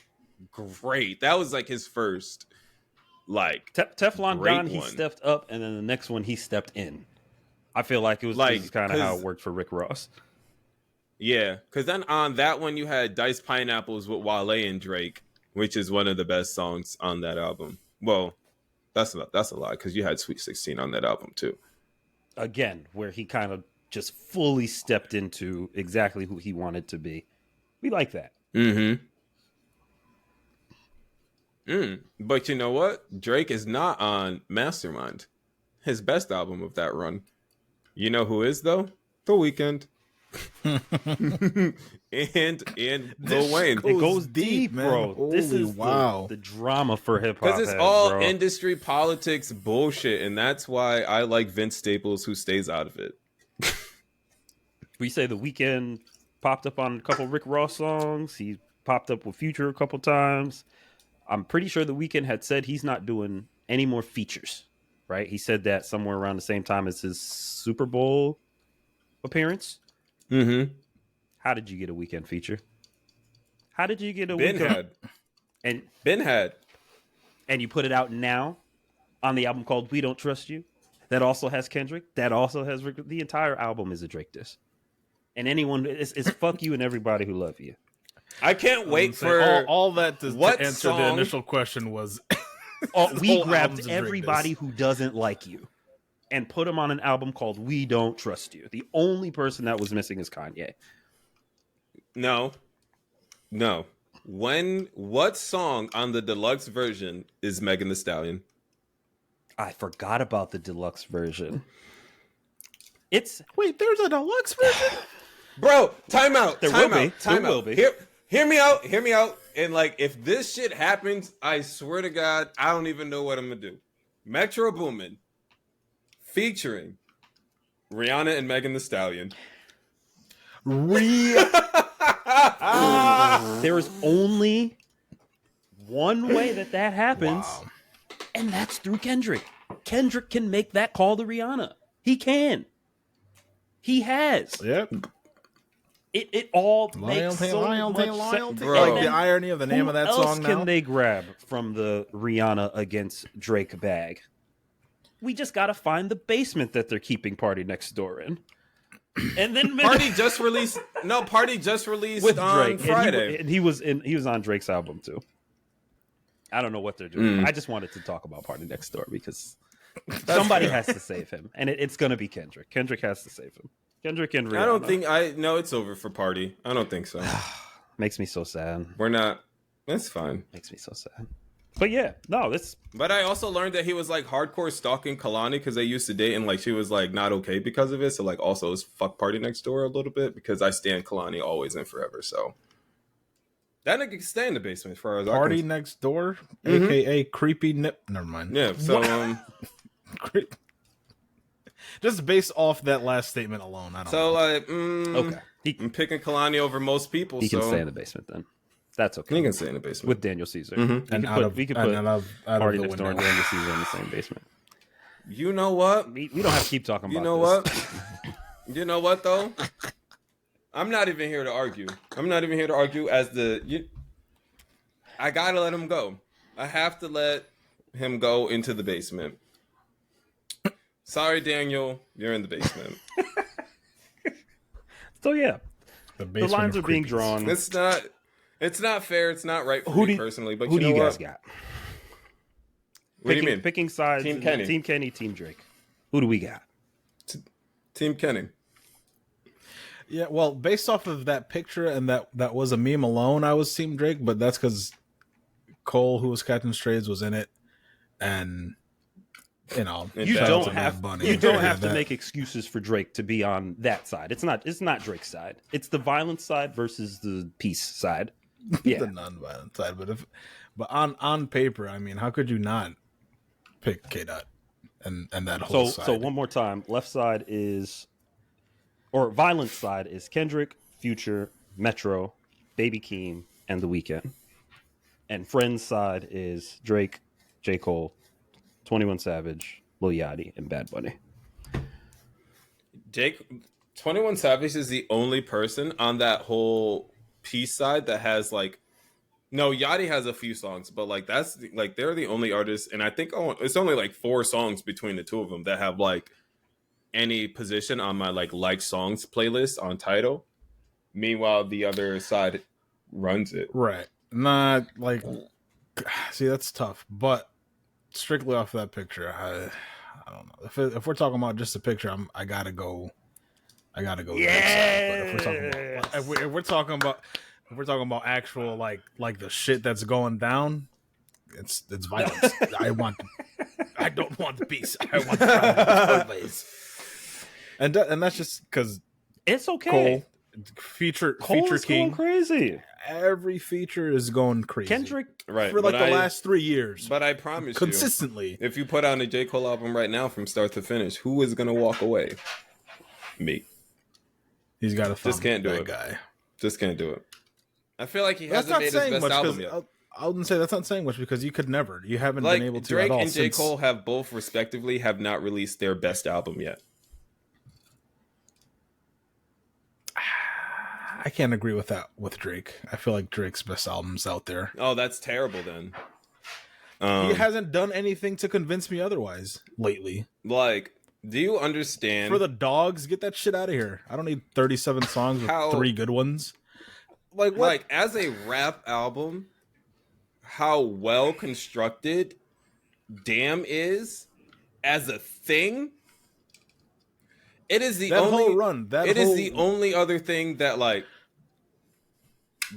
[SPEAKER 1] great. That was like his first, like
[SPEAKER 3] Teflon
[SPEAKER 1] great
[SPEAKER 3] Don. He
[SPEAKER 1] one.
[SPEAKER 3] stepped up, and then the next one he stepped in. I feel like it was
[SPEAKER 1] Like,
[SPEAKER 3] kind of how it worked for Rick Ross.
[SPEAKER 1] Yeah, because then on that one you had Diced Pineapples with Wale and Drake, which is one of the best songs on that album. Well, that's a lot because you had Sweet 16 on that album too.
[SPEAKER 3] Again, where he kind of just fully stepped into exactly who he wanted to be. We like that.
[SPEAKER 1] But you know what? Drake is not on Mastermind, his best album of that run. You know who is though? The Weeknd. and Lil Wayne.
[SPEAKER 3] It goes deep, bro.
[SPEAKER 2] Holy
[SPEAKER 3] this is the drama for hip hop.
[SPEAKER 1] Because it's all industry politics bullshit, and that's why I like Vince Staples, who stays out of it.
[SPEAKER 3] We say The Weeknd popped up on a couple Rick Ross songs. He popped up with Future a couple times. I'm pretty sure The Weeknd had said he's not doing any more features, right? He said that somewhere around the same time as his Super Bowl appearance. How did you get a Weeknd feature? How did you get a Weeknd?
[SPEAKER 1] Ben had.
[SPEAKER 3] And you put it out now on the album called We Don't Trust You. That also has Kendrick. That also has Rick. The entire album is a Drake diss. And anyone, it's fuck you and everybody who love you.
[SPEAKER 1] I can't wait for
[SPEAKER 2] all that to answer
[SPEAKER 1] song?
[SPEAKER 2] the initial question was.
[SPEAKER 3] We grabbed everybody who doesn't like you and put them on an album called We Don't Trust You. The only person that was missing is Kanye.
[SPEAKER 1] No. What song on the deluxe version is Megan Thee Stallion?
[SPEAKER 3] I forgot about the deluxe version.
[SPEAKER 2] There's a deluxe version?
[SPEAKER 1] Bro, time out.
[SPEAKER 3] There will be.
[SPEAKER 1] Hear me out. And like, if this shit happens, I swear to God, I don't even know what I'm gonna do. MetroBoomin featuring Rihanna and Megan Thee Stallion.
[SPEAKER 3] There is only one way that happens, and that's through Kendrick. Kendrick can make that call to Rihanna. He can. He has.
[SPEAKER 2] Yep.
[SPEAKER 3] It all makes so much sense.
[SPEAKER 2] Bro, like the irony of the name of that song now.
[SPEAKER 3] Who else can they grab from the Rihanna against Drake bag? We just got to find the basement that they're keeping Party Next Door in. And then
[SPEAKER 1] Party just released
[SPEAKER 3] with
[SPEAKER 1] on
[SPEAKER 3] Drake
[SPEAKER 1] Friday.
[SPEAKER 3] and he was on Drake's album too. I don't know what they're doing. I just wanted to talk about Party Next Door because somebody has to save him, and it's going to be Kendrick. Kendrick has to save him. Kendrick and Rihanna.
[SPEAKER 1] It's over for Party. I don't think so.
[SPEAKER 3] Makes me so sad.
[SPEAKER 1] We're not. That's fine.
[SPEAKER 3] Makes me so sad. But yeah, no, this.
[SPEAKER 1] But I also learned that he was like hardcore stalking Kalani because they used to date, and like she was like not okay because of it. So like also is fuck Party Next Door a little bit because I stand Kalani always and forever. So that nigga can stay in the basement as far as
[SPEAKER 2] Party Next Door, aka Creepy Nip. Never mind.
[SPEAKER 1] Yeah. So
[SPEAKER 2] just based off that last statement alone, I don't know.
[SPEAKER 1] So like,
[SPEAKER 3] okay,
[SPEAKER 1] I'm picking Kalani over most people.
[SPEAKER 3] He can stay in the basement then. That's okay.
[SPEAKER 1] He can stay in the basement
[SPEAKER 3] with Daniel Caesar.
[SPEAKER 1] Mm-hmm.
[SPEAKER 3] We could put Party Next Door and Daniel Caesar in the same basement.
[SPEAKER 1] You know what?
[SPEAKER 3] We don't have to keep talking about this.
[SPEAKER 1] You know what? You know what though? I'm not even here to argue. I gotta let him go. I have to let him go into the basement. Sorry, Daniel, you're in the basement.
[SPEAKER 3] So yeah, the lines are being drawn.
[SPEAKER 1] It's not fair. It's not right for me personally. But
[SPEAKER 3] who do you
[SPEAKER 1] guys
[SPEAKER 3] got?
[SPEAKER 1] What do you mean?
[SPEAKER 3] Picking sides.
[SPEAKER 1] Team Kenny.
[SPEAKER 3] Team Kenny. Team Drake. Who do we got?
[SPEAKER 1] Team Kenny.
[SPEAKER 2] Yeah, well, based off of that picture and that was a meme alone, I was Team Drake, but that's because Cole, who was Captain Strays, was in it, and you don't
[SPEAKER 3] have to make excuses for Drake to be on that side. It's not Drake's side. It's the violent side versus the peace side. Yeah,
[SPEAKER 2] the non-violent side. But on paper, I mean, how could you not pick K-Dot and that whole side?
[SPEAKER 3] So one more time, left side is, or violent side is Kendrick, Future, Metro, Baby Keem, and The Weeknd. And friends side is Drake, J. Cole, 21 Savage, Lil Yachty, and Bad Bunny.
[SPEAKER 1] 21 Savage is the only person on that whole peace side that has like No, Yachty has a few songs, but like that's like they're the only artists, and I think it's only like 4 songs between the two of them that have like any position on my like songs playlist on Tidal. Meanwhile, the other side runs it.
[SPEAKER 2] Right. Not like. See, that's tough, but strictly off that picture, I don't know. If we're talking about just a picture, I gotta go. Yeah. But if we're talking about actual like the shit that's going down, it's violence. I don't want the peace. I want the violence. And that's just because
[SPEAKER 3] it's okay.
[SPEAKER 2] Feature
[SPEAKER 3] going
[SPEAKER 2] king
[SPEAKER 3] crazy.
[SPEAKER 2] Every feature is going crazy.
[SPEAKER 3] Kendrick,
[SPEAKER 1] right,
[SPEAKER 2] for like the last 3 years.
[SPEAKER 1] But I promise
[SPEAKER 2] consistently,
[SPEAKER 1] if you put out a J. Cole album right now from start to finish, who is gonna walk away? Me.
[SPEAKER 2] He's got a thumb.
[SPEAKER 1] Just can't do it.
[SPEAKER 2] Guy.
[SPEAKER 1] Just can't do it. I feel like he hasn't made his best album yet.
[SPEAKER 2] I wouldn't say that's not saying much because you could never. You haven't
[SPEAKER 1] like,
[SPEAKER 2] been able to.
[SPEAKER 1] Drake
[SPEAKER 2] at all
[SPEAKER 1] and J. Cole have both respectively have not released their best album yet.
[SPEAKER 2] I can't agree with that with Drake. I feel like Drake's best album's out there.
[SPEAKER 1] Oh, that's terrible then.
[SPEAKER 2] He hasn't done anything to convince me otherwise lately.
[SPEAKER 1] Like, do you understand?
[SPEAKER 2] For the dogs, get that shit out of here. I don't need 37 songs with 3 good ones.
[SPEAKER 1] Like, what? Like, as a rap album, how well constructed Damn is as a thing. It is the only
[SPEAKER 2] whole run.
[SPEAKER 1] Is the only other thing that like,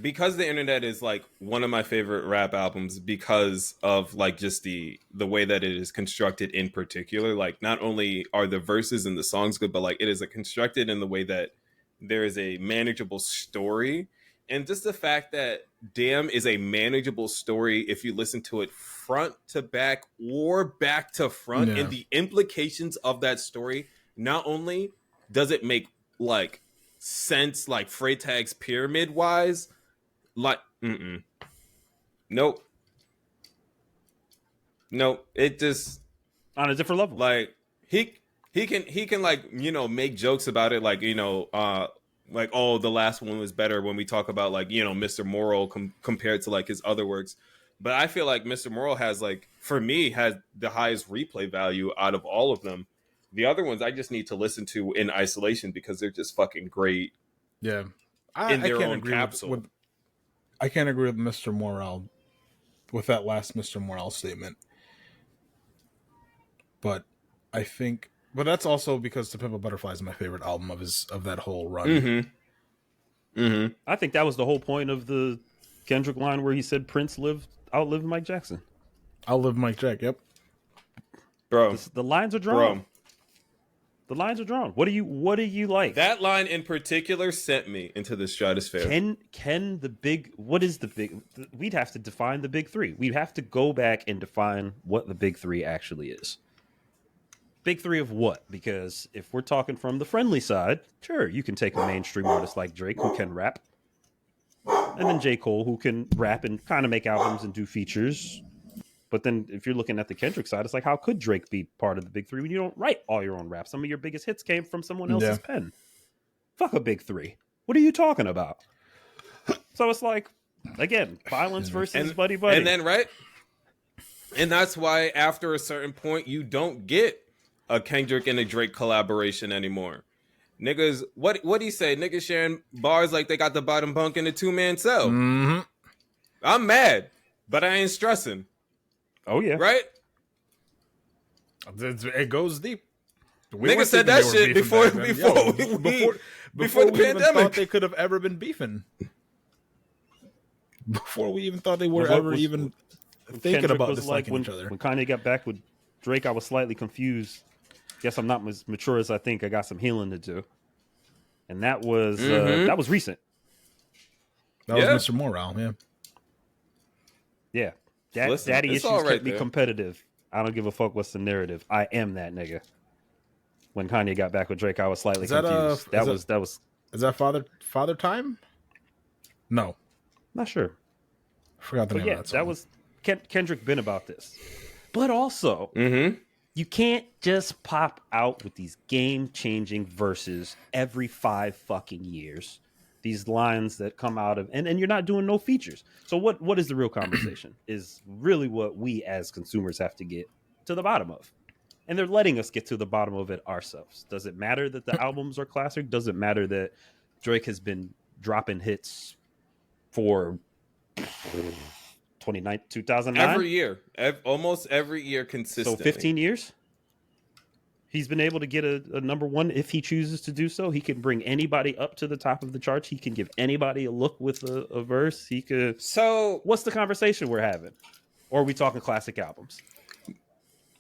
[SPEAKER 1] because the internet is like one of my favorite rap albums because of like just the way that it is constructed in particular. Like, not only are the verses and the songs good, but like it is constructed in the way that there is a manageable story. And just the fact that Damn is a manageable story if you listen to it front to back or back to front, and the implications of that story, not only does it make like sense, like Freytag's pyramid wise, like nope, it just
[SPEAKER 3] on a different level.
[SPEAKER 1] Like he can like, you know, make jokes about it, like, you know, like, oh, the last one was better when we talk about like, you know, Mr. Moral compared to like his other works. But I feel like Mr. Moral has like, for me, has the highest replay value out of all of them. The other ones I just need to listen to in isolation because they're just fucking great.
[SPEAKER 2] Yeah.
[SPEAKER 1] In their own capsule.
[SPEAKER 2] I can't agree with Mr. Morale with that last Mr. Morale statement. But I think, but that's also because To Pimp a Butterfly is my favorite album of that whole run.
[SPEAKER 3] I think that was the whole point of the Kendrick line where he said Prince outlived Mike Jackson.
[SPEAKER 2] Outlived Mike Jack, yep.
[SPEAKER 1] Bro.
[SPEAKER 3] The lines are drawn. Bro. The lines are drawn. What do you like?
[SPEAKER 1] That line in particular sent me into the stratosphere.
[SPEAKER 3] What is the big? We'd have to define the big 3. We'd have to go back and define what the big 3 actually is. Big 3 of what? Because if we're talking from the friendly side, sure, you can take a mainstream artist like Drake who can rap, and then J. Cole who can rap and kind of make albums and do features. But then if you're looking at the Kendrick side, it's like, how could Drake be part of the big 3 when you don't write all your own rap? Some of your biggest hits came from someone else's pen. Fuck a big 3. What are you talking about? So it's like, again, violence versus buddy.
[SPEAKER 1] And then, right? And that's why after a certain point, you don't get a Kendrick and a Drake collaboration anymore. Niggas, what do you say? Niggas sharing bars like they got the bottom bunk in a 2-man cell.
[SPEAKER 2] Mm-hmm.
[SPEAKER 1] I'm mad, but I ain't stressing.
[SPEAKER 3] Oh yeah,
[SPEAKER 1] right.
[SPEAKER 2] It goes deep.
[SPEAKER 1] Niggas said that shit before the pandemic.
[SPEAKER 2] Even thought they could have ever been beefing. Before we even thought they were thinking
[SPEAKER 3] Kendrick
[SPEAKER 2] about
[SPEAKER 3] was
[SPEAKER 2] disliking
[SPEAKER 3] like
[SPEAKER 2] each other.
[SPEAKER 3] When Kanye got back with Drake, I was slightly confused. Guess I'm not as mature as I think. I got some healing to do, and that was recent.
[SPEAKER 2] That was Mr. Morale,
[SPEAKER 3] yeah. Daddy issues kept me competitive. I don't give a fuck what's the narrative. I am that nigga. When Kanye got back with Drake, I was slightly confused. That was.
[SPEAKER 2] Is that Father Time? No,
[SPEAKER 3] not sure.
[SPEAKER 2] I forgot the name of that song.
[SPEAKER 3] That was Kendrick been about this, but also you can't just pop out with these game-changing verses every 5 fucking years these lines that come out of, and you're not doing no features. So what is the real conversation is really what we as consumers have to get to the bottom of. And they're letting us get to the bottom of it ourselves. Does it matter that the albums are classic? Does it matter that Drake has been dropping hits for 2009?
[SPEAKER 1] Every year. Almost every year consistently.
[SPEAKER 3] So 15 years? He's been able to get a number one if he chooses to do so. He can bring anybody up to the top of the charts. He can give anybody a look with a verse. He could.
[SPEAKER 1] So
[SPEAKER 3] what's the conversation we're having? Or are we talking classic albums?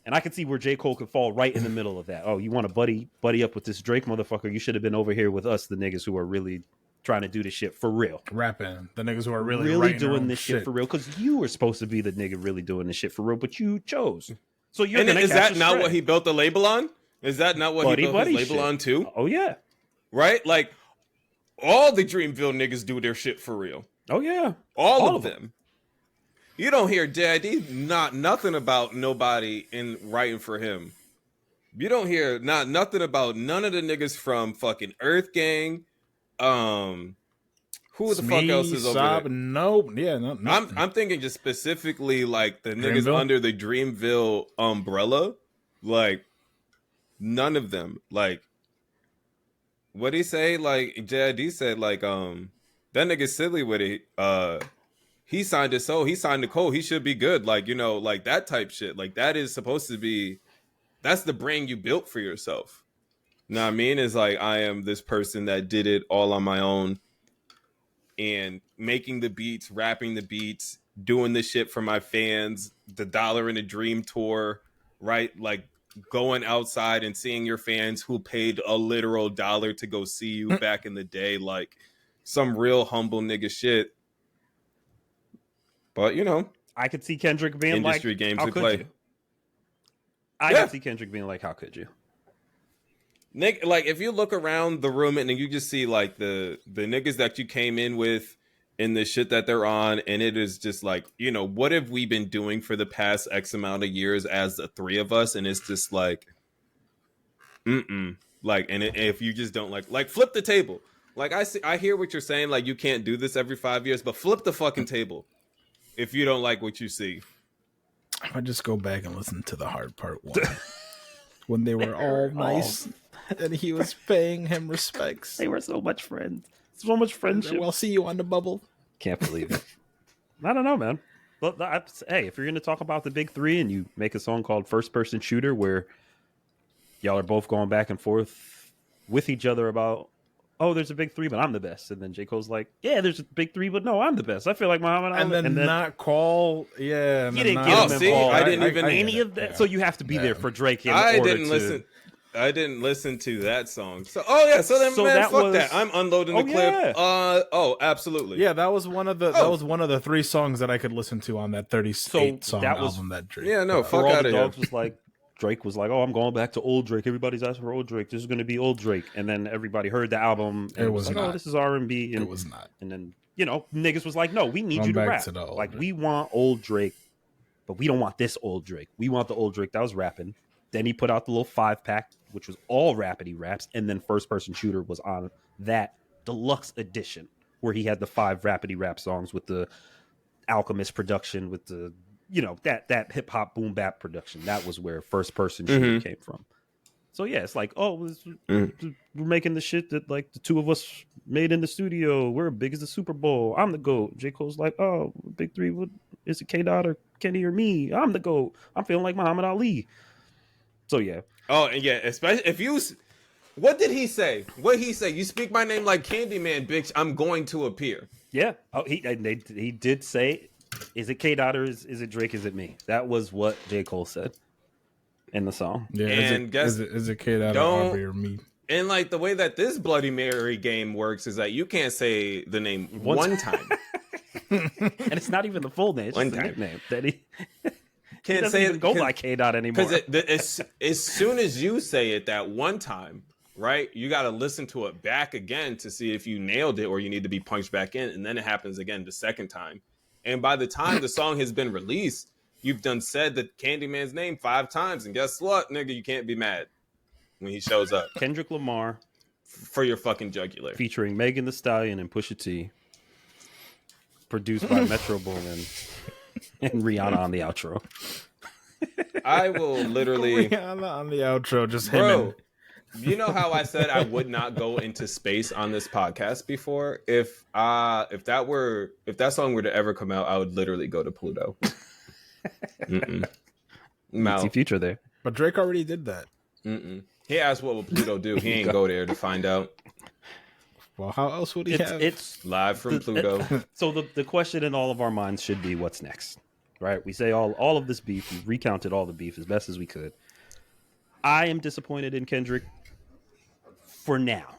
[SPEAKER 3] And I can see where J. Cole could fall right in the middle of that. Oh, you want to buddy up with this Drake motherfucker? You should have been over here with us, the niggas who are really trying to do this shit for real.
[SPEAKER 2] Rapping. The niggas who are really
[SPEAKER 3] doing this shit for real. Because you were supposed to be the nigga really doing this shit for real, but you chose. So you're
[SPEAKER 1] and is that not what he built the label on? Is that not what he built his label
[SPEAKER 3] shit
[SPEAKER 1] on too?
[SPEAKER 3] Oh yeah.
[SPEAKER 1] Right? Like all the Dreamville niggas do their shit for real.
[SPEAKER 3] Oh yeah.
[SPEAKER 1] All of them. You don't hear Daddy nothing about nobody in writing for him. You don't hear nothing about none of the niggas from fucking Earth Gang. Who the fuck else is over there?
[SPEAKER 2] No, yeah, no.
[SPEAKER 1] I'm thinking just specifically like the niggas
[SPEAKER 2] Dreamville?
[SPEAKER 1] under the Dreamville umbrella. Like none of them. Like what'd he say? Like JID said, like that nigga silly with it. He signed his soul. He signed the code. He should be good. Like, you know, like that type shit. Like that is supposed to be, that's the brand you built for yourself. You know what I mean? It's like, I am this person that did it all on my own and making the beats, rapping the beats, doing this shit for my fans, the Dollar in a Dream tour, right? Like going outside and seeing your fans who paid a literal dollar to go see you back in the day. Like some real humble nigga shit. But, you know,
[SPEAKER 3] I could see Kendrick being
[SPEAKER 1] industry
[SPEAKER 3] like,
[SPEAKER 1] games
[SPEAKER 3] how
[SPEAKER 1] we
[SPEAKER 3] could
[SPEAKER 1] play.
[SPEAKER 3] you? I could see Kendrick being like, how could you?
[SPEAKER 1] Nick, like, if you look around the room and you just see, like, the niggas that you came in with and the shit that they're on, and it is just like, you know, what have we been doing for the past X amount of years as the three of us? And it's just like, like, and if you just don't like flip the table. Like, I hear what you're saying, like, you can't do this every 5 years, but flip the fucking table. If you don't like what you see.
[SPEAKER 2] I just go back and listen to the hard part one. When they were all nice and he was paying him respects.
[SPEAKER 3] They were so much friends. So much friendship.
[SPEAKER 2] We'll see you on the bubble.
[SPEAKER 3] Can't believe it. I don't know, man. But hey, if you're going to talk about the big three and you make a song called First Person Shooter where y'all are both going back and forth with each other about, oh, there's a big three, but I'm the best. And then J. Cole's like, yeah, there's a big three, but no, I'm the best. I feel like Muhammad Ali.
[SPEAKER 2] And then not call, yeah.
[SPEAKER 3] You didn't get him involved.
[SPEAKER 1] I didn't even
[SPEAKER 3] any of that. Yeah. So you have to be there for Drake.
[SPEAKER 1] I didn't listen to that song. So so then fuck that. I'm unloading the clip. Yeah. Absolutely.
[SPEAKER 2] Yeah, that was one of the three songs that I could listen to on that 38 song album that Drake.
[SPEAKER 1] Yeah, no, fuck out of here.
[SPEAKER 3] Was like, Drake was like, oh, I'm going back to old Drake. Everybody's asking for old Drake. This is going to be old Drake. And then everybody heard the album. And
[SPEAKER 2] it was
[SPEAKER 3] like,
[SPEAKER 2] not.
[SPEAKER 3] oh, this is R&B. And
[SPEAKER 2] it was not.
[SPEAKER 3] And then, you know, niggas was like, no, we need you to rap. Like, we want old Drake, but we don't want this old Drake. We want the old Drake that was rapping. Then he put out the little 5-pack, which was all rapidy raps. And then First Person Shooter was on that deluxe edition where he had the 5 rapidy rap songs with the Alchemist production, with the, you know, that hip hop boom bap production. That was where First Person Shooter came from. So yeah, it's like, we're making the shit that like the two of us made in the studio. We're big as the Super Bowl. I'm the GOAT. J. Cole's like, oh, big three. What is it? K-Dot or Kenny or me? I'm the GOAT. I'm feeling like Muhammad Ali. So yeah.
[SPEAKER 1] Oh, and yeah, especially if you. What did he say? What did he say? You speak my name like Candyman, bitch. I'm going to appear.
[SPEAKER 3] Yeah. Oh, he did say. Is it K-Dot or is it Drake? Is it me? That was what J. Cole said in the song.
[SPEAKER 2] Yeah,
[SPEAKER 1] and
[SPEAKER 2] is it K-Dot or Aubrey or me?
[SPEAKER 1] And like the way that this Bloody Mary game works is that you can't say the name one time.
[SPEAKER 3] And it's not even the full name. It's just the nickname that he
[SPEAKER 1] can't say it.
[SPEAKER 3] Go by K-Dot anymore.
[SPEAKER 1] Because as soon as you say it that one time, right, you got to listen to it back again to see if you nailed it or you need to be punched back in. And then it happens again the second time. And by the time the song has been released, you've done said the Candyman's name 5 times. And guess what, nigga? You can't be mad when he shows up.
[SPEAKER 3] Kendrick Lamar
[SPEAKER 1] for your fucking jugular.
[SPEAKER 3] Featuring Megan Thee Stallion and Pusha T. Produced by MetroBoomin and Rihanna on the outro.
[SPEAKER 1] I will literally
[SPEAKER 2] Rihanna on the outro, just
[SPEAKER 1] bro.
[SPEAKER 2] him.
[SPEAKER 1] You know how I said I would not go into space on this podcast before? If that song were to ever come out, I would literally go to Pluto.
[SPEAKER 3] See Future there.
[SPEAKER 2] But Drake already did that.
[SPEAKER 1] He asked what would Pluto do. He ain't go there to find out.
[SPEAKER 2] Well, how else would he have?
[SPEAKER 1] It's live from Pluto.
[SPEAKER 3] So the question in all of our minds should be, what's next? Right? We say all of this beef. We recounted all the beef as best as we could. I am disappointed in Kendrick for now.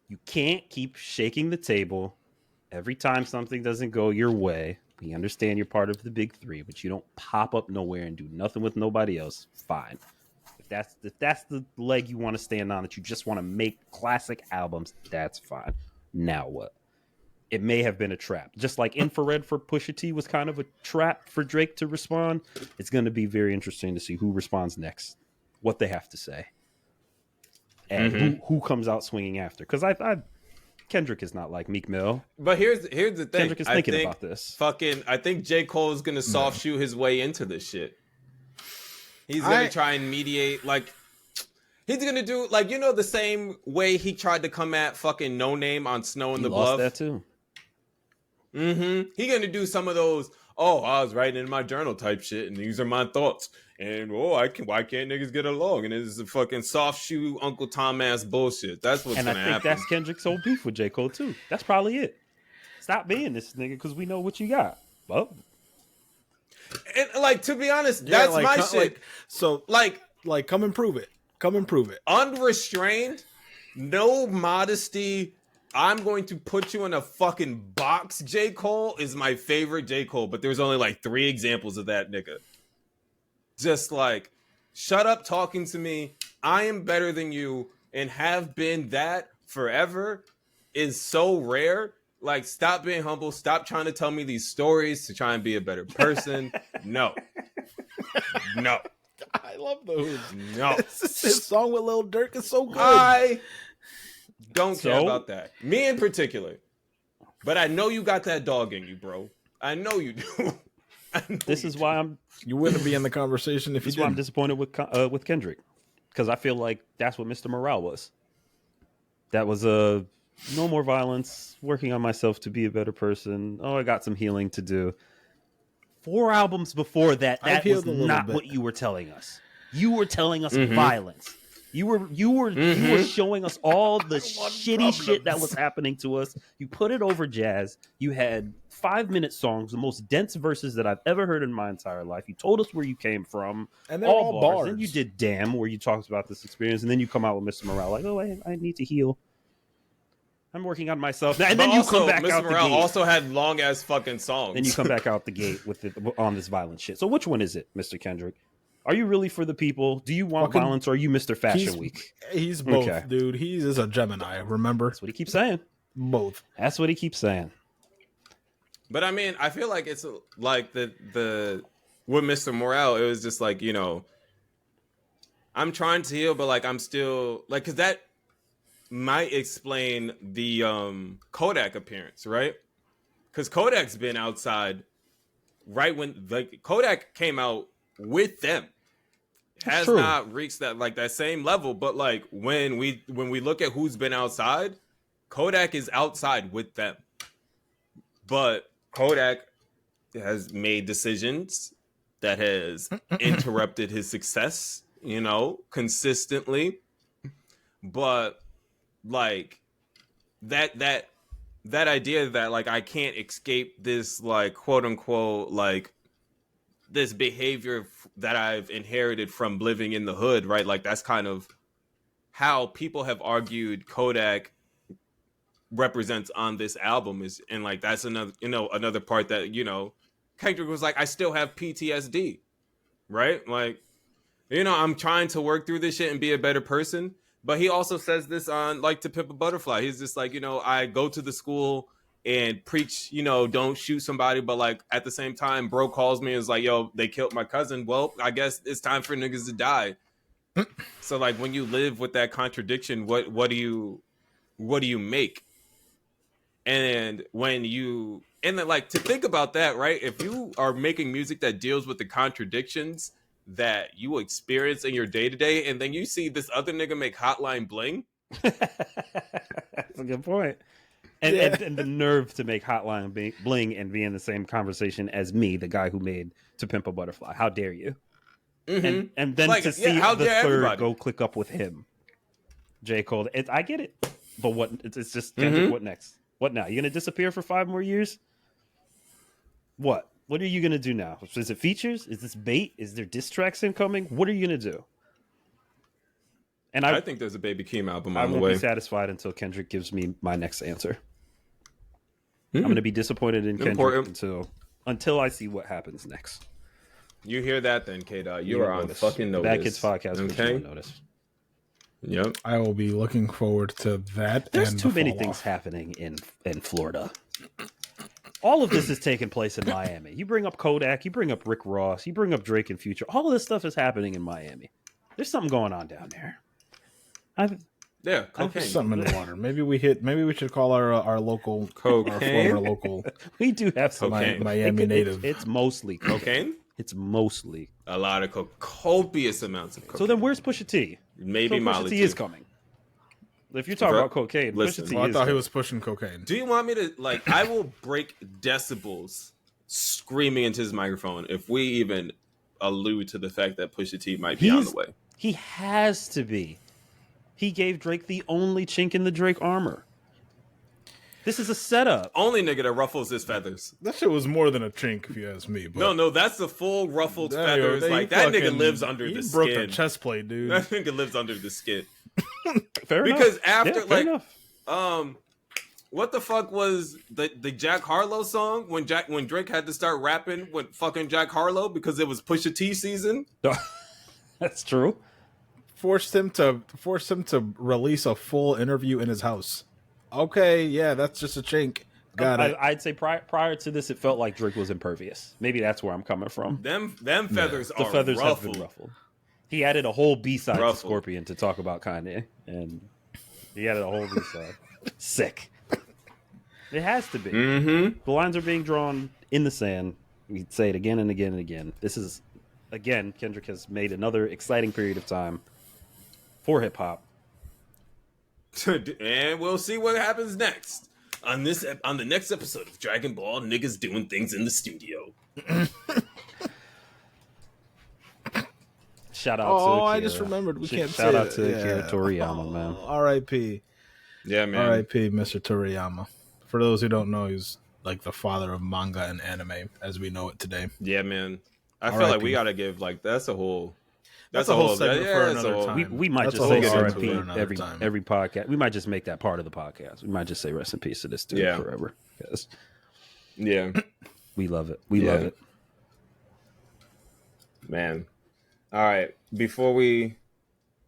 [SPEAKER 3] You can't keep shaking the table every time something doesn't go your way. We understand you're part of the big three, but you don't pop up nowhere and do nothing with nobody else. Fine. If that's the leg you want to stand on, that you just want to make classic albums, that's fine. Now what? It may have been a trap. Just like Infrared for Pusha T was kind of a trap for Drake to respond. It's going to be very interesting to see who responds next, what they have to say, and who comes out swinging after. Because I Kendrick is not like Meek Mill.
[SPEAKER 1] But here's the thing.
[SPEAKER 3] Kendrick is thinking about this.
[SPEAKER 1] I think J. Cole is going to soft shoe his way into this shit. He's going to try and mediate, like, he's going to do, like, you know, the same way he tried to come at fucking No Name on Snow in the Bluff.
[SPEAKER 3] That too.
[SPEAKER 1] He going to do some of those, I was writing in my journal type shit, and these are my thoughts. And, why can't niggas get along? And it's a fucking soft shoe Uncle Tom ass bullshit. That's what's going to happen.
[SPEAKER 3] And I think that's Kendrick's whole beef with J. Cole, too. That's probably it. Stop being this nigga, because we know what you got. Well,
[SPEAKER 1] and, like, to be honest, that's my shit.
[SPEAKER 2] Like, come and prove it. Come and prove it.
[SPEAKER 1] Unrestrained, no modesty. I'm going to put you in a fucking box. J. Cole is my favorite J. Cole, but there's only like 3 examples of that nigga. Just like, shut up talking to me. I am better than you and have been that forever is so rare. Like, stop being humble. Stop trying to tell me these stories to try and be a better person. No.
[SPEAKER 2] I love those.
[SPEAKER 1] No.
[SPEAKER 2] His song with Lil Durk is so good.
[SPEAKER 1] I don't care about that. Me in particular. But I know you got that dog in you, bro. I know you do.
[SPEAKER 3] This is why
[SPEAKER 2] you wouldn't be in the conversation if you didn't.
[SPEAKER 3] Why I'm disappointed with Kendrick. Because I feel like that's what Mr. Morale was. That was no more violence, working on myself to be a better person. I got some healing to do. 4 albums before that was not what you were telling us. You were telling us violence. You were showing us all the shitty shit that was happening to us. You put it over jazz. You had 5-minute songs, the most dense verses that I've ever heard in my entire life. You told us where you came from.
[SPEAKER 2] And they're all bars.
[SPEAKER 3] Then you did Damn, where you talked about this experience. And then you come out with Mr. Morale, like, I need to heal. I'm working on myself. And then you come back
[SPEAKER 1] Mr.
[SPEAKER 3] out
[SPEAKER 1] Morale
[SPEAKER 3] the gate.
[SPEAKER 1] Also had long ass fucking songs.
[SPEAKER 3] Then you come back out the gate on this violent shit. So which one is it, Mr. Kendrick? Are you really for the people? Do you want violence, or are you Mr. Fashion Week?
[SPEAKER 2] He's both, dude. He's a Gemini, remember?
[SPEAKER 3] That's what he keeps saying.
[SPEAKER 2] Both.
[SPEAKER 3] That's what he keeps saying.
[SPEAKER 1] But I mean, I feel like it's like the with Mr. Morale, it was just like, you know, I'm trying to heal, but like I'm still like, because that might explain the Kodak appearance, right? Because Kodak's been outside right when like Kodak came out with them. Has not reached that same level, but like when we look at who's been outside, Kodak is outside with them. But Kodak has made decisions that has interrupted his success, you know, consistently. But like that idea that like I can't escape this like quote unquote like this behavior that I've inherited from living in the hood, right? Like that's kind of how people have argued Kodak represents on this album is, and like that's another part that, you know, Kendrick was like, I still have PTSD, right? Like, you know, I'm trying to work through this shit and be a better person. But he also says this on like To Pimp a Butterfly. He's just like, you know, I go to the school and preach, you know, don't shoot somebody, but like at the same time, bro calls me and is like, yo, they killed my cousin. Well, I guess it's time for niggas to die. So like when you live with that contradiction, what do you make? And when you and then like to think about that, right? If you are making music that deals with the contradictions that you experience in your day to day, and then you see this other nigga make Hotline Bling.
[SPEAKER 3] That's a good point. And the nerve to make Hotline Bling and be in the same conversation as me, the guy who made To Pimp a Butterfly. How dare you? Mm-hmm. And then like, to see the third everybody go click up with him, J. Cole. I get it, but what? It's just Kendrick. What next? What now? You gonna disappear for 5 more years? What? What are you gonna do now? Is it features? Is this bait? Is there diss tracks incoming? What are you gonna do? And
[SPEAKER 1] I think there's a Baby Keem album on the way.
[SPEAKER 3] I won't be satisfied until Kendrick gives me my next answer. I'm going to be disappointed in Kendrick until I see what happens next.
[SPEAKER 1] You hear that then, K-Dot. You are on the fucking notice.
[SPEAKER 3] BadKidz's podcast. Okay. Notice.
[SPEAKER 1] Yep.
[SPEAKER 2] I will be looking forward to that.
[SPEAKER 3] There's too many things happening in Florida. All of this is taking place in Miami. You bring up Kodak, you bring up Rick Ross, you bring up Drake and Future. All of this stuff is happening in Miami. There's something going on down there.
[SPEAKER 1] Cocaine.
[SPEAKER 2] Something in the water. Maybe we should call our local
[SPEAKER 1] cocaine.
[SPEAKER 2] Our former local.
[SPEAKER 3] We do have some
[SPEAKER 2] Miami native.
[SPEAKER 3] It's mostly
[SPEAKER 1] cocaine.
[SPEAKER 3] It's mostly
[SPEAKER 1] a lot of copious amounts of cocaine.
[SPEAKER 3] So then, where's Pusha T?
[SPEAKER 1] Maybe Molly
[SPEAKER 3] Pusha T is coming. If you're talking about cocaine,
[SPEAKER 1] listen,
[SPEAKER 3] Pusha T
[SPEAKER 2] I thought he was pushing cocaine.
[SPEAKER 1] Do you want me to I will break decibels screaming into his microphone if we even allude to the fact that Pusha T might be on the way.
[SPEAKER 3] He has to be. He gave Drake the only chink in the Drake armor. This is a setup.
[SPEAKER 1] Only nigga that ruffles his feathers.
[SPEAKER 2] That shit was more than a chink, if you ask me. But
[SPEAKER 1] no, that's the full ruffled feathers. Like that nigga lives under the skin.
[SPEAKER 2] He broke the chest plate, dude.
[SPEAKER 1] That nigga lives under the skin.
[SPEAKER 3] Fair enough.
[SPEAKER 1] Because after what the fuck was the Jack Harlow song when Drake had to start rapping with fucking Jack Harlow because it was Pusha T season?
[SPEAKER 3] That's true.
[SPEAKER 2] Forced him to release a full interview in his house. Okay, yeah, that's just a chink. Got it.
[SPEAKER 3] I'd say prior to this, it felt like Drake was impervious. Maybe that's where I'm coming from.
[SPEAKER 1] Them feathers are
[SPEAKER 3] the feathers
[SPEAKER 1] ruffled.
[SPEAKER 3] Have been ruffled. He added a whole B-side to Scorpion to talk about Kanye, and he added a whole B-side. Sick. It has to be.
[SPEAKER 1] Mm-hmm.
[SPEAKER 3] The lines are being drawn in the sand. We say it again and again and again. This is, again, Kendrick has made another exciting period of time for hip hop.
[SPEAKER 1] And we'll see what happens next on the next episode of Dragon Ball Niggas Doing Things in the Studio.
[SPEAKER 3] Shout out to Akira.
[SPEAKER 2] I just remembered. We can't say
[SPEAKER 3] Shout out to Akira Toriyama, man.
[SPEAKER 2] R.I.P.
[SPEAKER 1] Yeah, man.
[SPEAKER 2] R.I.P. Mr. Toriyama. For those who don't know, he's like the father of manga and anime as we know it today.
[SPEAKER 1] Yeah, man. I feel like we gotta give that's a whole
[SPEAKER 2] segment for another time.
[SPEAKER 3] We might just say R.I.P. every podcast. We might just make that part of the podcast. We might just say rest in peace to this dude forever.
[SPEAKER 1] Yeah,
[SPEAKER 3] we love it. We love it,
[SPEAKER 1] man. All right, before we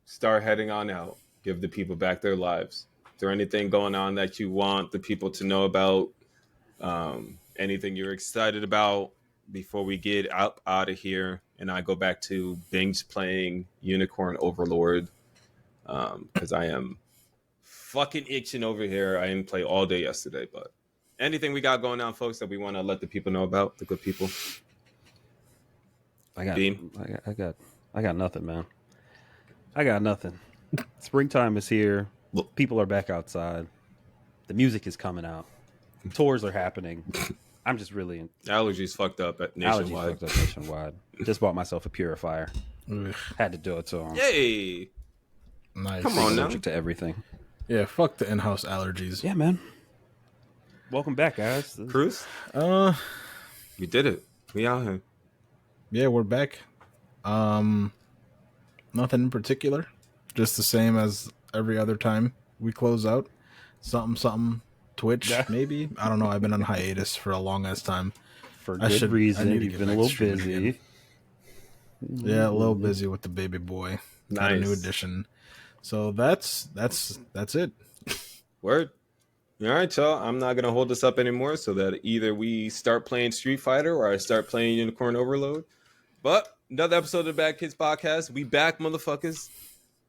[SPEAKER 1] start heading on out, give the people back their lives. Is there anything going on that you want the people to know about? Anything you're excited about before we get out of here? And I go back to binge playing Unicorn Overlord because I am fucking itching over here. I didn't play all day yesterday, but anything we got going on, folks, that we want to let the people know about, the good people?
[SPEAKER 3] I got nothing, man. I got nothing. Springtime is here. People are back outside. The music is coming out. Tours are happening. I'm just really
[SPEAKER 1] allergies fucked up at nationwide.
[SPEAKER 3] Just bought myself a purifier. Had to do it to him.
[SPEAKER 1] Yay!
[SPEAKER 2] Nice.
[SPEAKER 1] Come on now.
[SPEAKER 3] Allergic to everything.
[SPEAKER 2] Yeah, fuck the in-house allergies.
[SPEAKER 3] Yeah, man. Welcome back, guys.
[SPEAKER 1] Cruz? You did it. We out here.
[SPEAKER 2] Yeah, we're back. Nothing in particular. Just the same as every other time we close out. Something. Twitch, maybe. I don't know. I've been on hiatus for a long ass time.
[SPEAKER 3] For good reason. You've been a little busy. Again.
[SPEAKER 2] Yeah, a little busy with the baby boy.
[SPEAKER 1] Nice.
[SPEAKER 2] Got a new edition. So that's it.
[SPEAKER 1] Word. All right, y'all. I'm not gonna hold this up anymore, so that either we start playing Street Fighter or I start playing Unicorn Overload. But Another episode of the BadKidzPod podcast. We back, motherfuckers.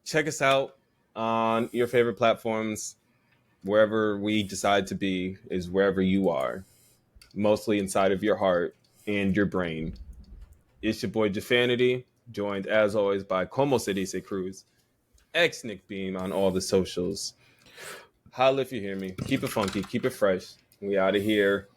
[SPEAKER 1] Check us out on your favorite platforms. Wherever we decide to be is wherever you are. Mostly inside of your heart and your brain. It's your boy Jeffanity, joined as always by ComoSeDiceCruz, ex-NickBeam on all the socials. Holla if you hear me. Keep it funky, keep it fresh. We out of here.